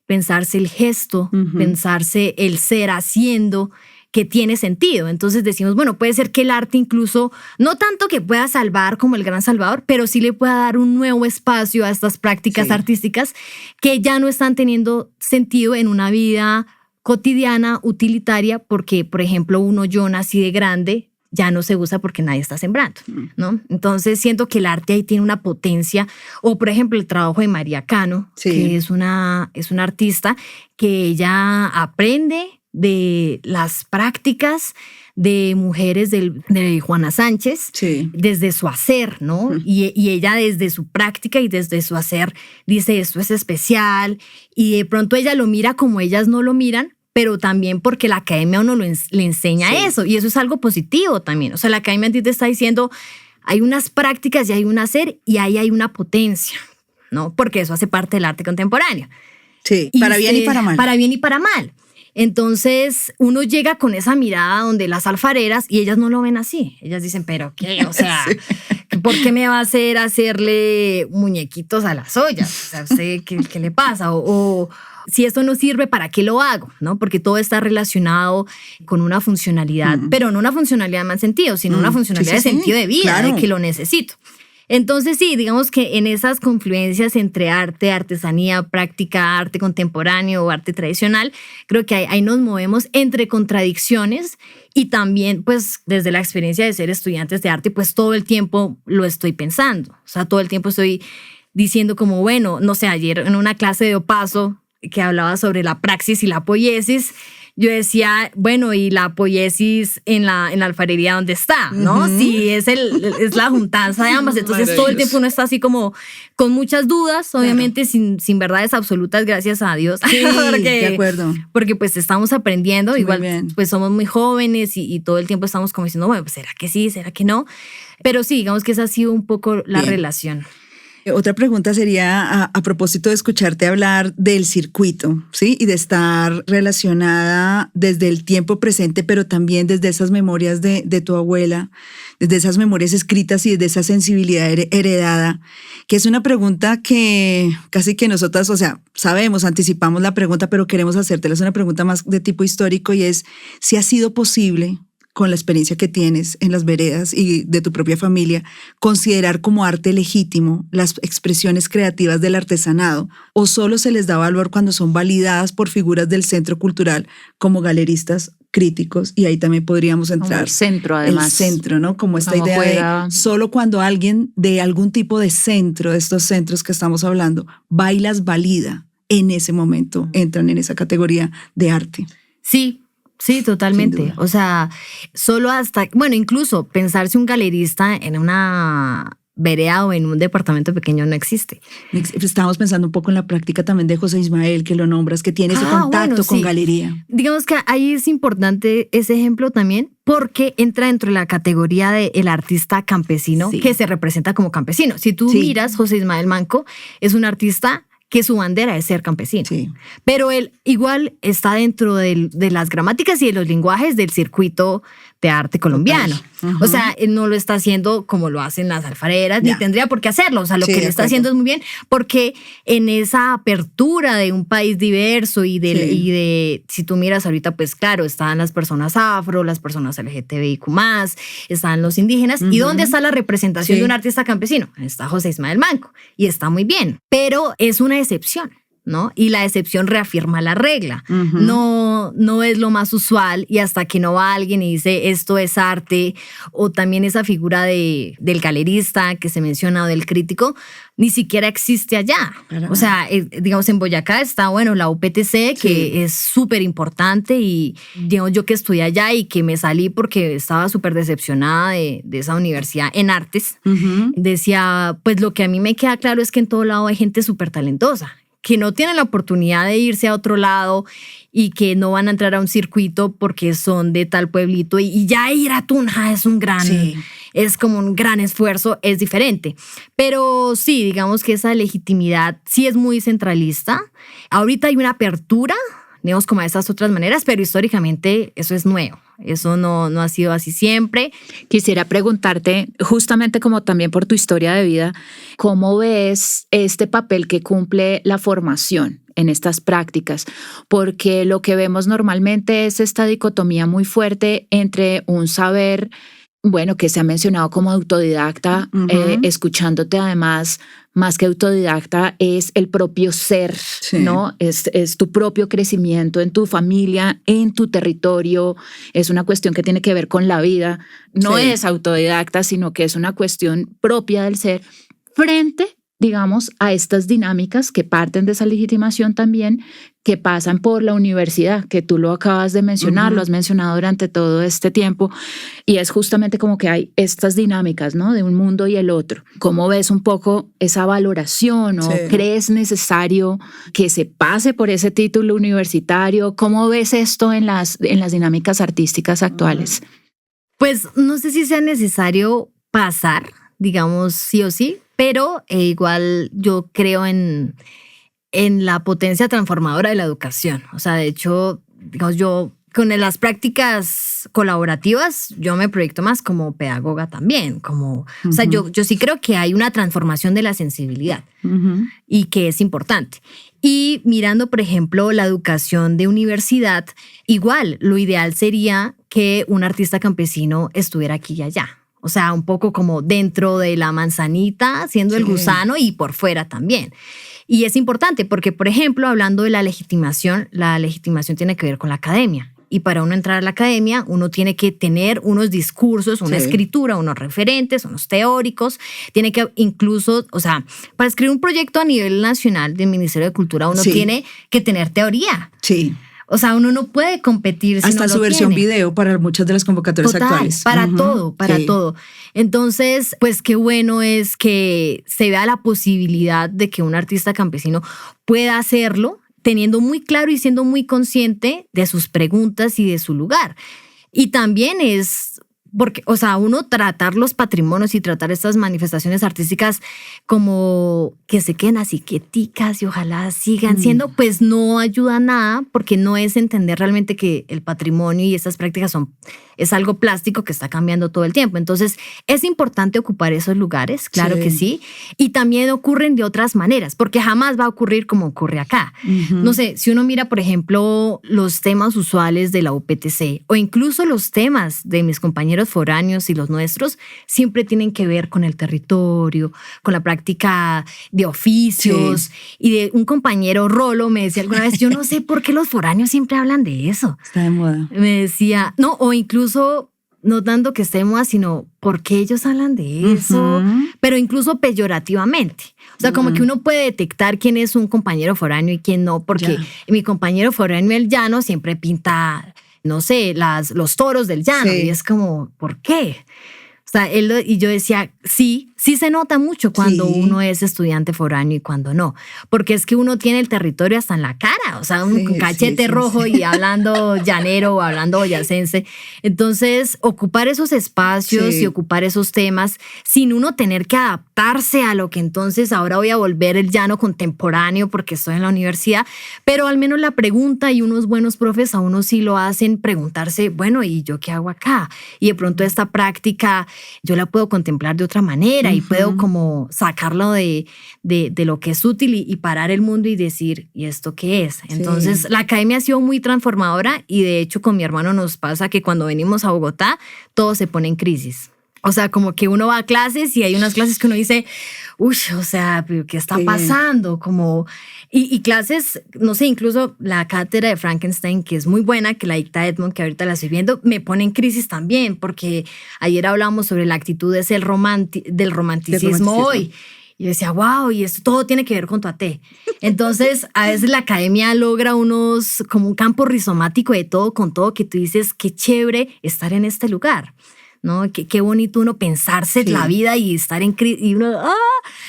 pensarse el gesto, pensarse el ser haciendo, que tiene sentido. Entonces decimos, bueno, puede ser que el arte incluso, no tanto que pueda salvar como el gran salvador, pero sí le pueda dar un nuevo espacio a estas prácticas artísticas que ya no están teniendo sentido en una vida cotidiana, utilitaria, porque, por ejemplo, yo nací de grande, ya no se usa porque nadie está sembrando, ¿no? Entonces siento que el arte ahí tiene una potencia. O, por ejemplo, el trabajo de María Cano, que es una artista que ella aprende de las prácticas de mujeres de Juana Sánchez, desde su hacer, ¿no? Y ella desde su práctica y desde su hacer dice, esto es especial, y de pronto ella lo mira como ellas no lo miran, pero también porque la academia a uno le enseña eso, y eso es algo positivo también. O sea, la academia a ti te está diciendo, hay unas prácticas y hay un hacer, y ahí hay una potencia, ¿no? Porque eso hace parte del arte contemporáneo. Sí, para bien y para mal. Para bien y para mal. Entonces, uno llega con esa mirada donde las alfareras, y ellas no lo ven así. Ellas dicen, ¿pero qué? O sea, ¿por qué me va a hacerle muñequitos a las ollas? O sea, ¿qué le pasa? O si esto no sirve, ¿para qué lo hago? ¿No? Porque todo está relacionado con una funcionalidad, pero no una funcionalidad en mal sentido, sino una funcionalidad de sentido de vida, de que lo necesito. Entonces sí, digamos que en esas confluencias entre arte, artesanía, práctica, arte contemporáneo o arte tradicional, creo que ahí nos movemos entre contradicciones, y también pues desde la experiencia de ser estudiantes de arte, pues todo el tiempo lo estoy pensando. O sea, todo el tiempo estoy diciendo como, bueno, no sé, ayer en una clase de Opaso que hablaba sobre la praxis y la poiesis, yo decía, bueno, ¿y la poiesis en la alfarería dónde está? ¿No? Sí, es la juntanza de ambas. Entonces todo el tiempo uno está así como con muchas dudas, obviamente sin verdades absolutas, gracias a Dios. Sí, de acuerdo. Porque pues estamos aprendiendo, igual pues somos muy jóvenes y todo el tiempo estamos como diciendo, bueno, pues ¿será que sí? ¿Será que no? Pero sí, digamos que esa ha sido un poco la relación. Otra pregunta sería a propósito de escucharte hablar del circuito, ¿sí? Y de estar relacionada desde el tiempo presente, pero también desde esas memorias de tu abuela, desde esas memorias escritas y desde esa sensibilidad heredada, que es una pregunta que casi que nosotras, o sea, sabemos, anticipamos la pregunta, pero queremos hacértela. Es una pregunta más de tipo histórico, y es si ha sido posible, con la experiencia que tienes en las veredas y de tu propia familia, considerar como arte legítimo las expresiones creativas del artesanado, o solo se les da valor cuando son validadas por figuras del centro cultural como galeristas críticos, y ahí también podríamos entrar. Como el centro, además. El centro, ¿no? Como esta idea de solo cuando alguien de algún tipo de centro, de estos centros que estamos hablando, va y las valida, en ese momento entran en esa categoría de arte. Sí, totalmente. O sea, solo hasta, bueno, incluso pensarse un galerista en una vereda o en un departamento pequeño no existe. Estábamos pensando un poco en la práctica también de José Ismael, que lo nombras, que tiene ese contacto con galería. Digamos que ahí es importante ese ejemplo también, porque entra dentro de la categoría del artista campesino, que se representa como campesino. Si tú miras, José Ismael Manco es un artista que su bandera es ser campesino. Pero él igual está dentro de las gramáticas y de los lenguajes del circuito de arte colombiano. O sea, él no lo está haciendo como lo hacen las alfareras, ni tendría por qué hacerlo. O sea, lo que él está haciendo es muy bien, porque en esa apertura de un país diverso y de si tú miras ahorita, pues claro, están las personas afro, las personas LGTBIQ+, están los indígenas. ¿Y dónde está la representación de un artista campesino? Está José Ismael Manco, y está muy bien. Pero es una excepción, ¿no? Y la excepción reafirma la regla. No es lo más usual, y hasta que no va alguien y dice esto es arte, o también esa figura del galerista que se menciona o del crítico, ni siquiera existe allá. O sea, digamos, en Boyacá está, bueno, la UPTC, que es súper importante, y digamos, yo que estudié allá y que me salí porque estaba súper decepcionada de esa universidad en artes, decía, pues lo que a mí me queda claro es que en todo lado hay gente súper talentosa, que no tienen la oportunidad de irse a otro lado y que no van a entrar a un circuito porque son de tal pueblito, y ya ir a Tunja es es como un gran esfuerzo, es diferente. Pero sí, digamos que esa legitimidad sí es muy centralista. Ahorita hay una apertura, digamos, como a esas otras maneras, pero históricamente eso es nuevo. Eso no ha sido así siempre. Quisiera preguntarte, justamente como también por tu historia de vida, ¿cómo ves este papel que cumple la formación en estas prácticas? Porque lo que vemos normalmente es esta dicotomía muy fuerte entre un saber, bueno, que se ha mencionado como autodidacta, escuchándote además, más que autodidacta, es el propio ser, ¿no? Es tu propio crecimiento en tu familia, en tu territorio. Es una cuestión que tiene que ver con la vida. No es autodidacta, sino que es una cuestión propia del ser frente, digamos, a estas dinámicas que parten de esa legitimación también, que pasan por la universidad, que tú lo acabas de mencionar, lo has mencionado durante todo este tiempo, y es justamente como que hay estas dinámicas, ¿no? De un mundo y el otro. ¿Cómo ves un poco esa valoración o crees necesario que se pase por ese título universitario? ¿Cómo ves esto en las dinámicas artísticas actuales? Pues no sé si sea necesario pasar, digamos, sí o sí, pero igual yo creo en la potencia transformadora de la educación. O sea, de hecho, digamos, yo con las prácticas colaborativas, yo me proyecto más como pedagoga también. O sea, yo sí creo que hay una transformación de la sensibilidad y que es importante. Y mirando, por ejemplo, la educación de universidad, igual lo ideal sería que un artista campesino estuviera aquí y allá. O sea, un poco como dentro de la manzanita, siendo el gusano y por fuera también. Y es importante porque, por ejemplo, hablando de la legitimación tiene que ver con la academia. Y para uno entrar a la academia, uno tiene que tener unos discursos, una escritura, unos referentes, unos teóricos. Tiene que incluso, o sea, para escribir un proyecto a nivel nacional del Ministerio de Cultura, uno tiene que tener teoría. Sí. O sea, uno no puede competir si hasta no su lo versión tiene. video para muchas de las convocatorias actuales. Para todo. Entonces, pues qué bueno es que se vea la posibilidad de que un artista campesino pueda hacerlo, teniendo muy claro y siendo muy consciente de sus preguntas y de su lugar. Y también es porque, o sea, uno tratar los patrimonios y tratar estas manifestaciones artísticas como que se queden así quieticas y ojalá sigan siendo, pues no ayuda a nada, porque no es entender realmente que el patrimonio y estas prácticas es algo plástico que está cambiando todo el tiempo. Entonces, es importante ocupar esos lugares, claro que sí, y también ocurren de otras maneras, porque jamás va a ocurrir como ocurre acá. No sé, si uno mira, por ejemplo, los temas usuales de la UPTC o incluso los temas de mis compañeros foráneos y los nuestros, siempre tienen que ver con el territorio, con la práctica de oficios. Y de un compañero, Rolo, me decía alguna vez, yo no sé por qué los foráneos siempre hablan de eso. Está de moda. Me decía, no, o incluso no tanto que esté de moda, sino por qué ellos hablan de eso, pero incluso peyorativamente. O sea, como que uno puede detectar quién es un compañero foráneo y quién no, porque mi compañero foráneo, el llano, siempre pinta, no sé, los toros del llano. Y es como, ¿por qué? O sea, y yo decía, sí se nota mucho cuando uno es estudiante foráneo y cuando no. Porque es que uno tiene el territorio hasta en la cara. O sea, un cachete rojo y hablando llanero o hablando boyacense. Entonces, ocupar esos espacios y ocupar esos temas sin uno tener que adaptarse a lo que entonces ahora voy a volver el llano contemporáneo porque estoy en la universidad. Pero al menos la pregunta y unos buenos profes a uno sí lo hacen preguntarse, bueno, ¿y yo qué hago acá? Y de pronto esta práctica yo la puedo contemplar de otra manera y puedo como sacarlo de lo que es útil y parar el mundo y decir, ¿y esto qué es? Entonces, la academia ha sido muy transformadora y de hecho con mi hermano nos pasa que cuando venimos a Bogotá, todo se pone en crisis. O sea, como que uno va a clases y hay unas clases que uno dice, uy, o sea, ¿qué está pasando? Como, y clases, no sé, incluso la cátedra de Frankenstein, que es muy buena, que la dicta Edmond, que ahorita la estoy viendo, me pone en crisis también, porque ayer hablábamos sobre la actitud del romanticismo hoy. Y yo decía, wow, y esto todo tiene que ver con Tuaté. Entonces, a veces la academia logra como un campo rizomático de todo con todo, que tú dices, qué chévere estar en este lugar. ¿No? Qué bonito uno pensarse la vida y estar en crisis y uno,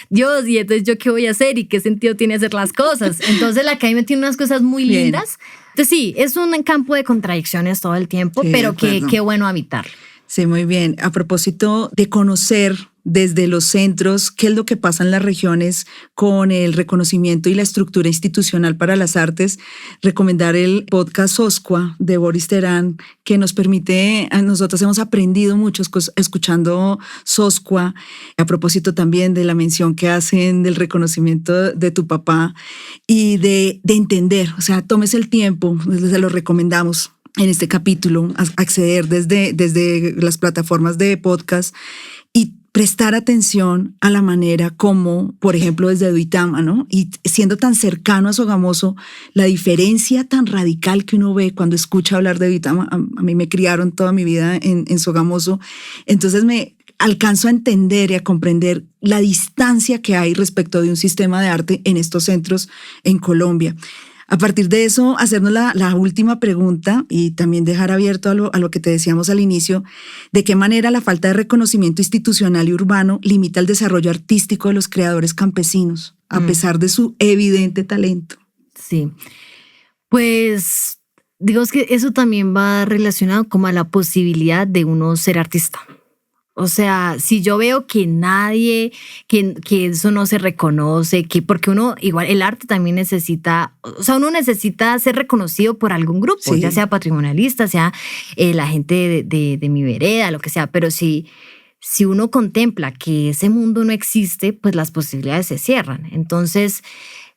Dios, y entonces yo qué voy a hacer y qué sentido tiene hacer las cosas. Entonces la academia tiene unas cosas muy lindas. Entonces sí, es un campo de contradicciones todo el tiempo, pero qué bueno habitarlo. Sí, muy bien. A propósito de conocer desde los centros qué es lo que pasa en las regiones con el reconocimiento y la estructura institucional para las artes, recomendar el podcast Soscua de Boris Terán, que nos permite, nosotros hemos aprendido mucho escuchando Soscua, a propósito también de la mención que hacen del reconocimiento de tu papá y de entender, o sea, tómese el tiempo, se lo recomendamos en este capítulo, acceder desde las plataformas de podcast y prestar atención a la manera como, por ejemplo, desde Duitama, ¿no? Y siendo tan cercano a Sogamoso, la diferencia tan radical que uno ve cuando escucha hablar de Duitama, a mí me criaron toda mi vida en Sogamoso, entonces me alcanzo a entender y a comprender la distancia que hay respecto de un sistema de arte en estos centros en Colombia. A partir de eso, hacernos la última pregunta y también dejar abierto a lo que te decíamos al inicio, ¿de qué manera la falta de reconocimiento institucional y urbano limita el desarrollo artístico de los creadores campesinos, a pesar de su evidente talento? Sí, pues digamos que eso también va relacionado como a la posibilidad de uno ser artista. O sea, si yo veo que nadie, que eso no se reconoce, porque uno, igual el arte también necesita, o sea, uno necesita ser reconocido por algún grupo, sí, ya sea patrimonialista, sea la gente de mi vereda, lo que sea, pero si uno contempla que ese mundo no existe, pues las posibilidades se cierran. Entonces,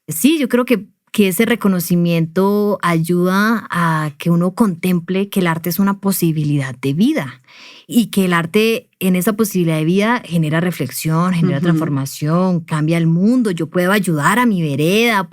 sí, yo creo que ese reconocimiento ayuda a que uno contemple que el arte es una posibilidad de vida y que el arte en esa posibilidad de vida genera reflexión, genera transformación, cambia el mundo. Yo puedo ayudar a mi vereda,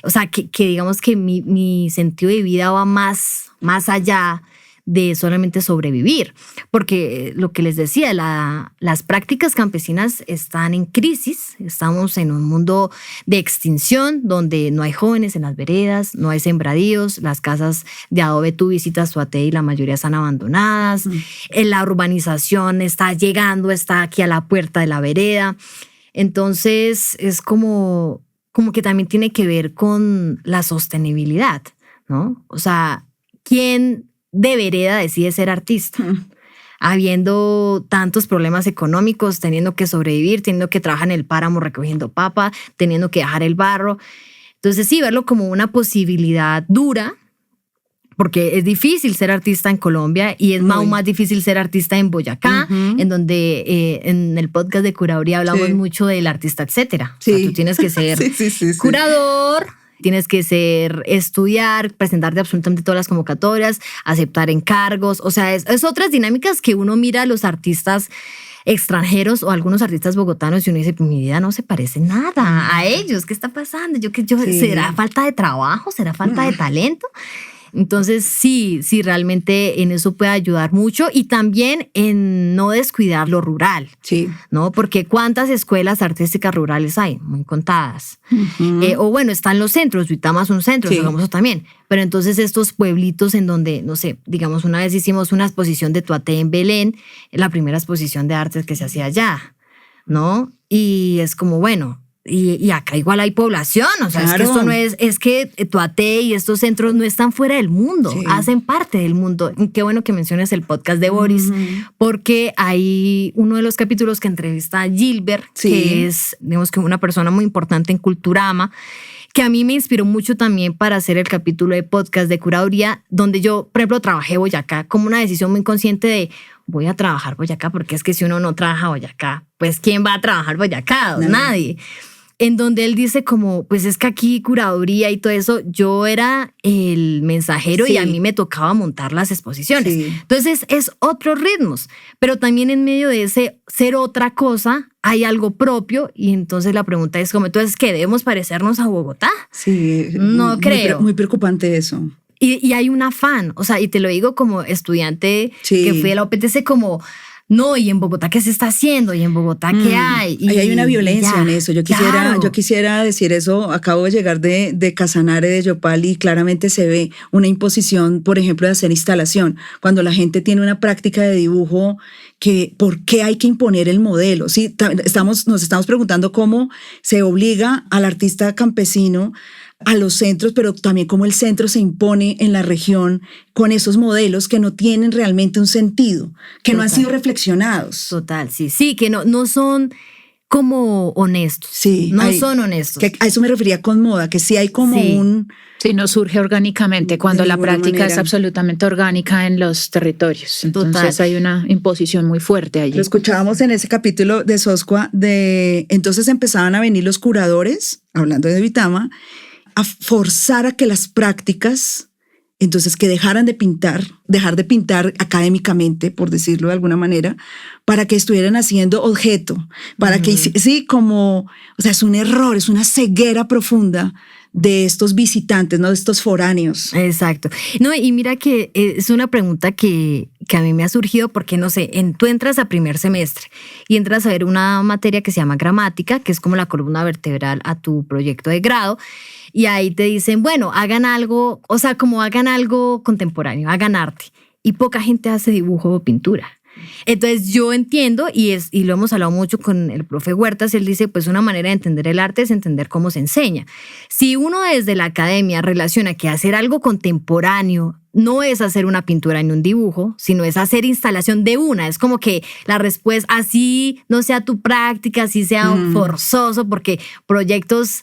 o sea, que digamos que mi sentido de vida va más allá de solamente sobrevivir, porque lo que les decía, las prácticas campesinas están en crisis, estamos en un mundo de extinción donde no hay jóvenes en las veredas, no hay sembradíos, las casas de adobe tú visitas Tuaté y la mayoría están abandonadas, la urbanización está llegando, está aquí a la puerta de la vereda, entonces es como que también tiene que ver con la sostenibilidad, ¿no? O sea, ¿quién de vereda decide ser artista? Habiendo tantos problemas económicos, teniendo que sobrevivir, teniendo que trabajar en el páramo recogiendo papa, teniendo que dejar el barro. Entonces sí, verlo como una posibilidad dura, porque es difícil ser artista en Colombia y es aún más difícil ser artista en Boyacá, en donde en el podcast de curaduría hablamos mucho del artista, etcétera. Sí. O sea, tú tienes que ser curador, tienes que estudiar, presentarte absolutamente todas las convocatorias, aceptar encargos. O sea, es otras dinámicas que uno mira a los artistas extranjeros o algunos artistas bogotanos y uno dice, mi vida no se parece nada a ellos. ¿Qué está pasando? ¿Será falta de trabajo? ¿Será falta de talento? Entonces, sí, realmente en eso puede ayudar mucho y también en no descuidar lo rural, ¿no? Porque ¿cuántas escuelas artísticas rurales hay? Muy contadas. O bueno, están los centros, Duitama es un centro, Sogamoso también, pero entonces estos pueblitos en donde, no sé, digamos una vez hicimos una exposición de Tuaté en Belén, la primera exposición de artes que se hacía allá, ¿no? Y es como, bueno, y acá igual hay población, o sea, es que esto no es que Tuaté y estos centros no están fuera del mundo, hacen parte del mundo. Qué bueno que menciones el podcast de Boris, porque hay uno de los capítulos que entrevista a Gilbert, que es, digamos que una persona muy importante en Culturama, que a mí me inspiró mucho también para hacer el capítulo de podcast de curaduría, donde yo, por ejemplo, trabajé Boyacá como una decisión muy consciente de voy a trabajar Boyacá, porque es que si uno no trabaja Boyacá, pues ¿quién va a trabajar Boyacá? Nadie. En donde él dice como, pues es que aquí curaduría y todo eso, yo era el mensajero y a mí me tocaba montar las exposiciones. Entonces es otros ritmos, pero también en medio de ese ser otra cosa hay algo propio y entonces la pregunta es como, entonces, ¿qué? ¿Debemos parecernos a Bogotá? Sí. No creo. Muy preocupante eso. Y hay un afán, o sea, y te lo digo como estudiante que fui a la OPTC como... No, y en Bogotá, ¿qué se está haciendo? Y en Bogotá, ¿qué hay? Y hay una violencia en eso. Yo quisiera decir eso. Acabo de llegar de Casanare, de Yopal, y claramente se ve una imposición, por ejemplo, de hacer instalación. Cuando la gente tiene una práctica de dibujo, ¿por qué hay que imponer el modelo? ¿Sí? Nos estamos preguntando cómo se obliga al artista campesino a los centros, pero también cómo el centro se impone en la región con esos modelos que no tienen realmente un sentido, que no han sido reflexionados. Total, sí, que no son como honestos. Sí, no son honestos. Que a eso me refería con moda, que sí hay como un... Sí, no surge orgánicamente cuando la práctica es absolutamente orgánica en los territorios. Entonces hay una imposición muy fuerte allí. Lo escuchábamos en ese capítulo de Soscua, entonces empezaban a venir los curadores, hablando de Duitama, a forzar a que las prácticas, entonces que dejar de pintar académicamente, por decirlo de alguna manera, para que estuvieran haciendo objeto, para que, sí, como, o sea, es un error, es una ceguera profunda de estos visitantes, ¿no? De estos foráneos. Exacto. No, y mira que es una pregunta que a mí me ha surgido porque, no sé, tú entras a primer semestre y entras a ver una materia que se llama gramática, que es como la columna vertebral a tu proyecto de grado, y ahí te dicen, bueno, hagan algo, o sea, como hagan algo contemporáneo, hagan arte, y poca gente hace dibujo o pintura. Entonces yo entiendo, y lo hemos hablado mucho con el profe Huertas, él dice, pues una manera de entender el arte es entender cómo se enseña. Si uno desde la academia relaciona que hacer algo contemporáneo no es hacer una pintura ni un dibujo, sino es hacer instalación de una, es como que la respuesta, así no sea tu práctica, así sea forzoso, porque proyectos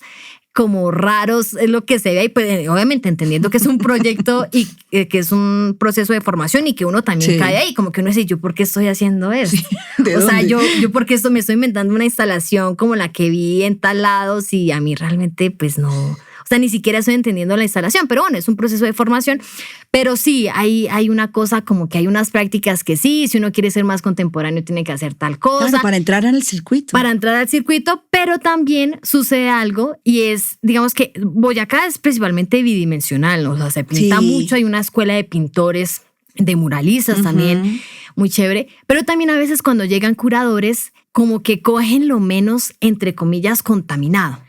como raros es lo que se ve, y pues, obviamente entendiendo que es un proyecto y que es un proceso de formación y que uno también cae ahí, como que uno dice, ¿yo por qué estoy haciendo esto? ¿De dónde? Sea, yo porque esto me estoy inventando una instalación como la que vi en tal lado, y a mí realmente pues no, o sea, ni siquiera estoy entendiendo la instalación, pero bueno, es un proceso de formación. Pero sí, hay una cosa como que hay unas prácticas que sí, si uno quiere ser más contemporáneo tiene que hacer tal cosa. Claro, para entrar en el circuito. Para entrar al circuito, pero también sucede algo y es, digamos que Boyacá es principalmente bidimensional, ¿no? O sea, se pinta mucho, hay una escuela de pintores, de muralistas también, muy chévere, pero también a veces cuando llegan curadores como que cogen lo menos, entre comillas, contaminado.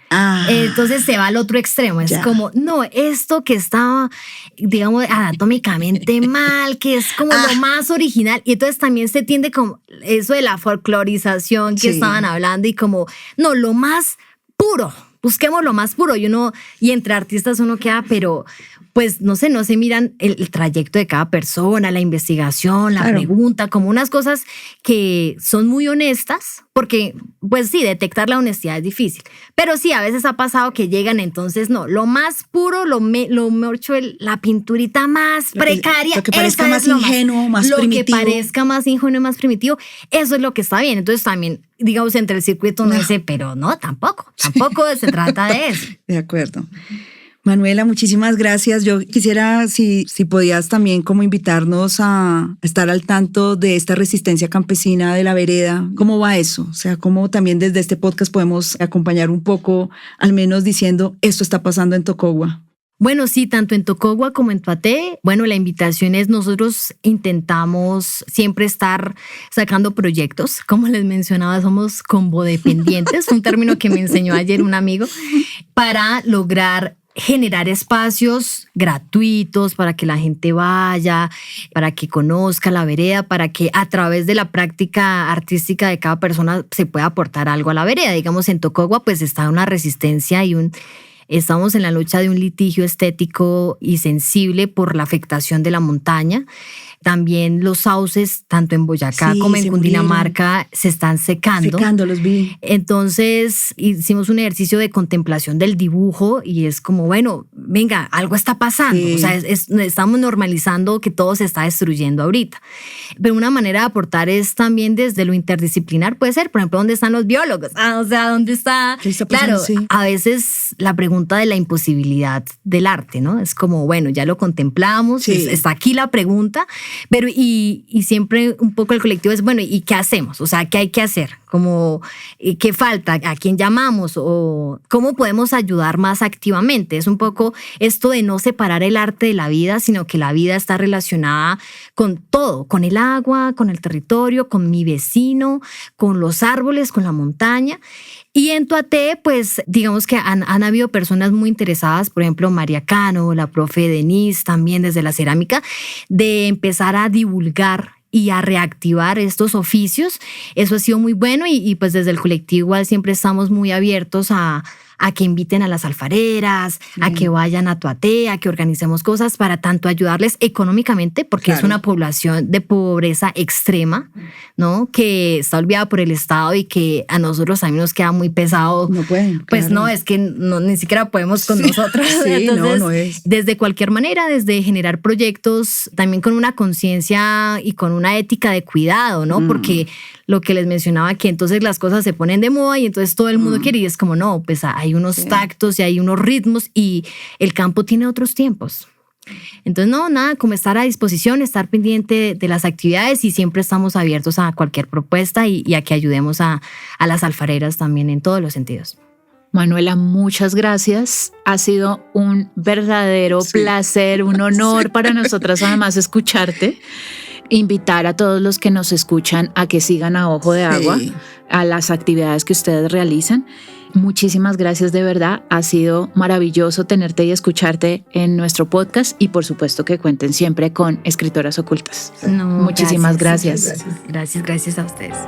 Entonces se va al otro extremo, es como, no, esto que está, digamos, anatómicamente mal, que es como lo más original, y entonces también se tiende como eso de la folclorización que estaban hablando, y como, no, lo más puro, busquemos lo más puro, y entre artistas uno queda, pero pues no se miran el trayecto de cada persona, la investigación, la pregunta, como unas cosas que son muy honestas, porque pues sí, detectar la honestidad es difícil, pero sí, a veces ha pasado que llegan, entonces no, lo más puro, lo mejor, la pinturita más precaria, lo que parezca más ingenuo, más primitivo. Lo que parezca más ingenuo, más primitivo, eso es lo que está bien. Entonces también, digamos, entre el circuito uno dice, pero no, tampoco se trata de eso. De acuerdo. Manuela, muchísimas gracias. Yo quisiera, si podías también como invitarnos a estar al tanto de esta resistencia campesina de la vereda. ¿Cómo va eso? O sea, cómo también desde este podcast podemos acompañar un poco, al menos diciendo, esto está pasando en Tocogua. Bueno, sí, tanto en Tocogua como en Tuaté. Bueno, la invitación es, nosotros intentamos siempre estar sacando proyectos. Como les mencionaba, somos combodependientes, un término que me enseñó ayer un amigo, para lograr generar espacios gratuitos para que la gente vaya, para que conozca la vereda, para que a través de la práctica artística de cada persona se pueda aportar algo a la vereda. Digamos, en Tocogua pues está una resistencia y estamos en la lucha de un litigio estético y sensible por la afectación de la montaña. También los sauces, tanto en Boyacá como en Cundinamarca, se están secando. Los vi. Entonces hicimos un ejercicio de contemplación del dibujo y es como, bueno, venga, algo está pasando. O sea, estamos normalizando que todo se está destruyendo ahorita. Pero una manera de aportar es también desde lo interdisciplinar, puede ser, por ejemplo, ¿dónde están los biólogos? O sea, ¿dónde está? ¿Qué está pasando? Claro, a veces la pregunta de la imposibilidad del arte, ¿no? Es como, bueno, ya lo contemplamos, está aquí la pregunta. Pero y siempre un poco el colectivo es, bueno, ¿y qué hacemos? O sea, ¿qué hay que hacer? Como, ¿qué falta? ¿A quién llamamos? ¿O cómo podemos ayudar más activamente? Es un poco esto de no separar el arte de la vida, sino que la vida está relacionada con todo, con el agua, con el territorio, con mi vecino, con los árboles, con la montaña. Y en Tuaté, pues digamos que han habido personas muy interesadas, por ejemplo, María Cano, la profe Denise, también desde la cerámica, de empezar a divulgar y a reactivar estos oficios. Eso ha sido muy bueno y pues desde el colectivo igual siempre estamos muy abiertos a a que inviten a las alfareras, a que vayan a Tuaté, a que organicemos cosas para tanto ayudarles económicamente, porque es una población de pobreza extrema, ¿no? Que está olvidada por el Estado y que a nosotros también nos queda muy pesado. No pueden. Pues no, es que ni siquiera podemos con nosotros. Sí, entonces, no es. Desde cualquier manera, desde generar proyectos también con una conciencia y con una ética de cuidado, ¿no? Porque lo que les mencionaba, que entonces las cosas se ponen de moda y entonces todo el mundo quiere, y es como no, pues hay unos tactos y hay unos ritmos y el campo tiene otros tiempos. Entonces no, nada, como estar a disposición, estar pendiente de las actividades, y siempre estamos abiertos a cualquier propuesta y a que ayudemos a las alfareras también en todos los sentidos. Manuela, muchas gracias. Ha sido un verdadero placer, un honor para nosotras además escucharte. Invitar a todos los que nos escuchan a que sigan a Ojo de Agua, a las actividades que ustedes realizan. Muchísimas gracias, de verdad. Ha sido maravilloso tenerte y escucharte en nuestro podcast, y por supuesto que cuenten siempre con Escritoras Ocultas. No, muchísimas gracias. Gracias a ustedes.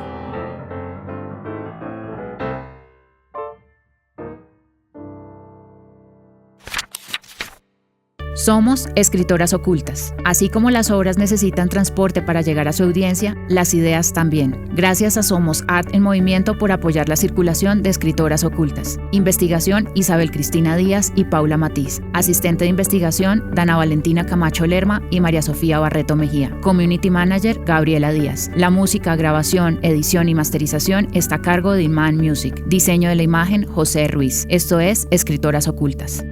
Somos Escritoras Ocultas. Así como las obras necesitan transporte para llegar a su audiencia, las ideas también. Gracias a Somos Art en Movimiento por apoyar la circulación de Escritoras Ocultas. Investigación: Isabel Cristina Díaz y Paula Matiz. Asistente de investigación: Dana Valentina Camacho Lerma y María Sofía Barreto Mejía. Community Manager: Gabriela Díaz. La música, grabación, edición y masterización está a cargo de Iman Music. Diseño de la imagen: José Ruiz. Esto es Escritoras Ocultas.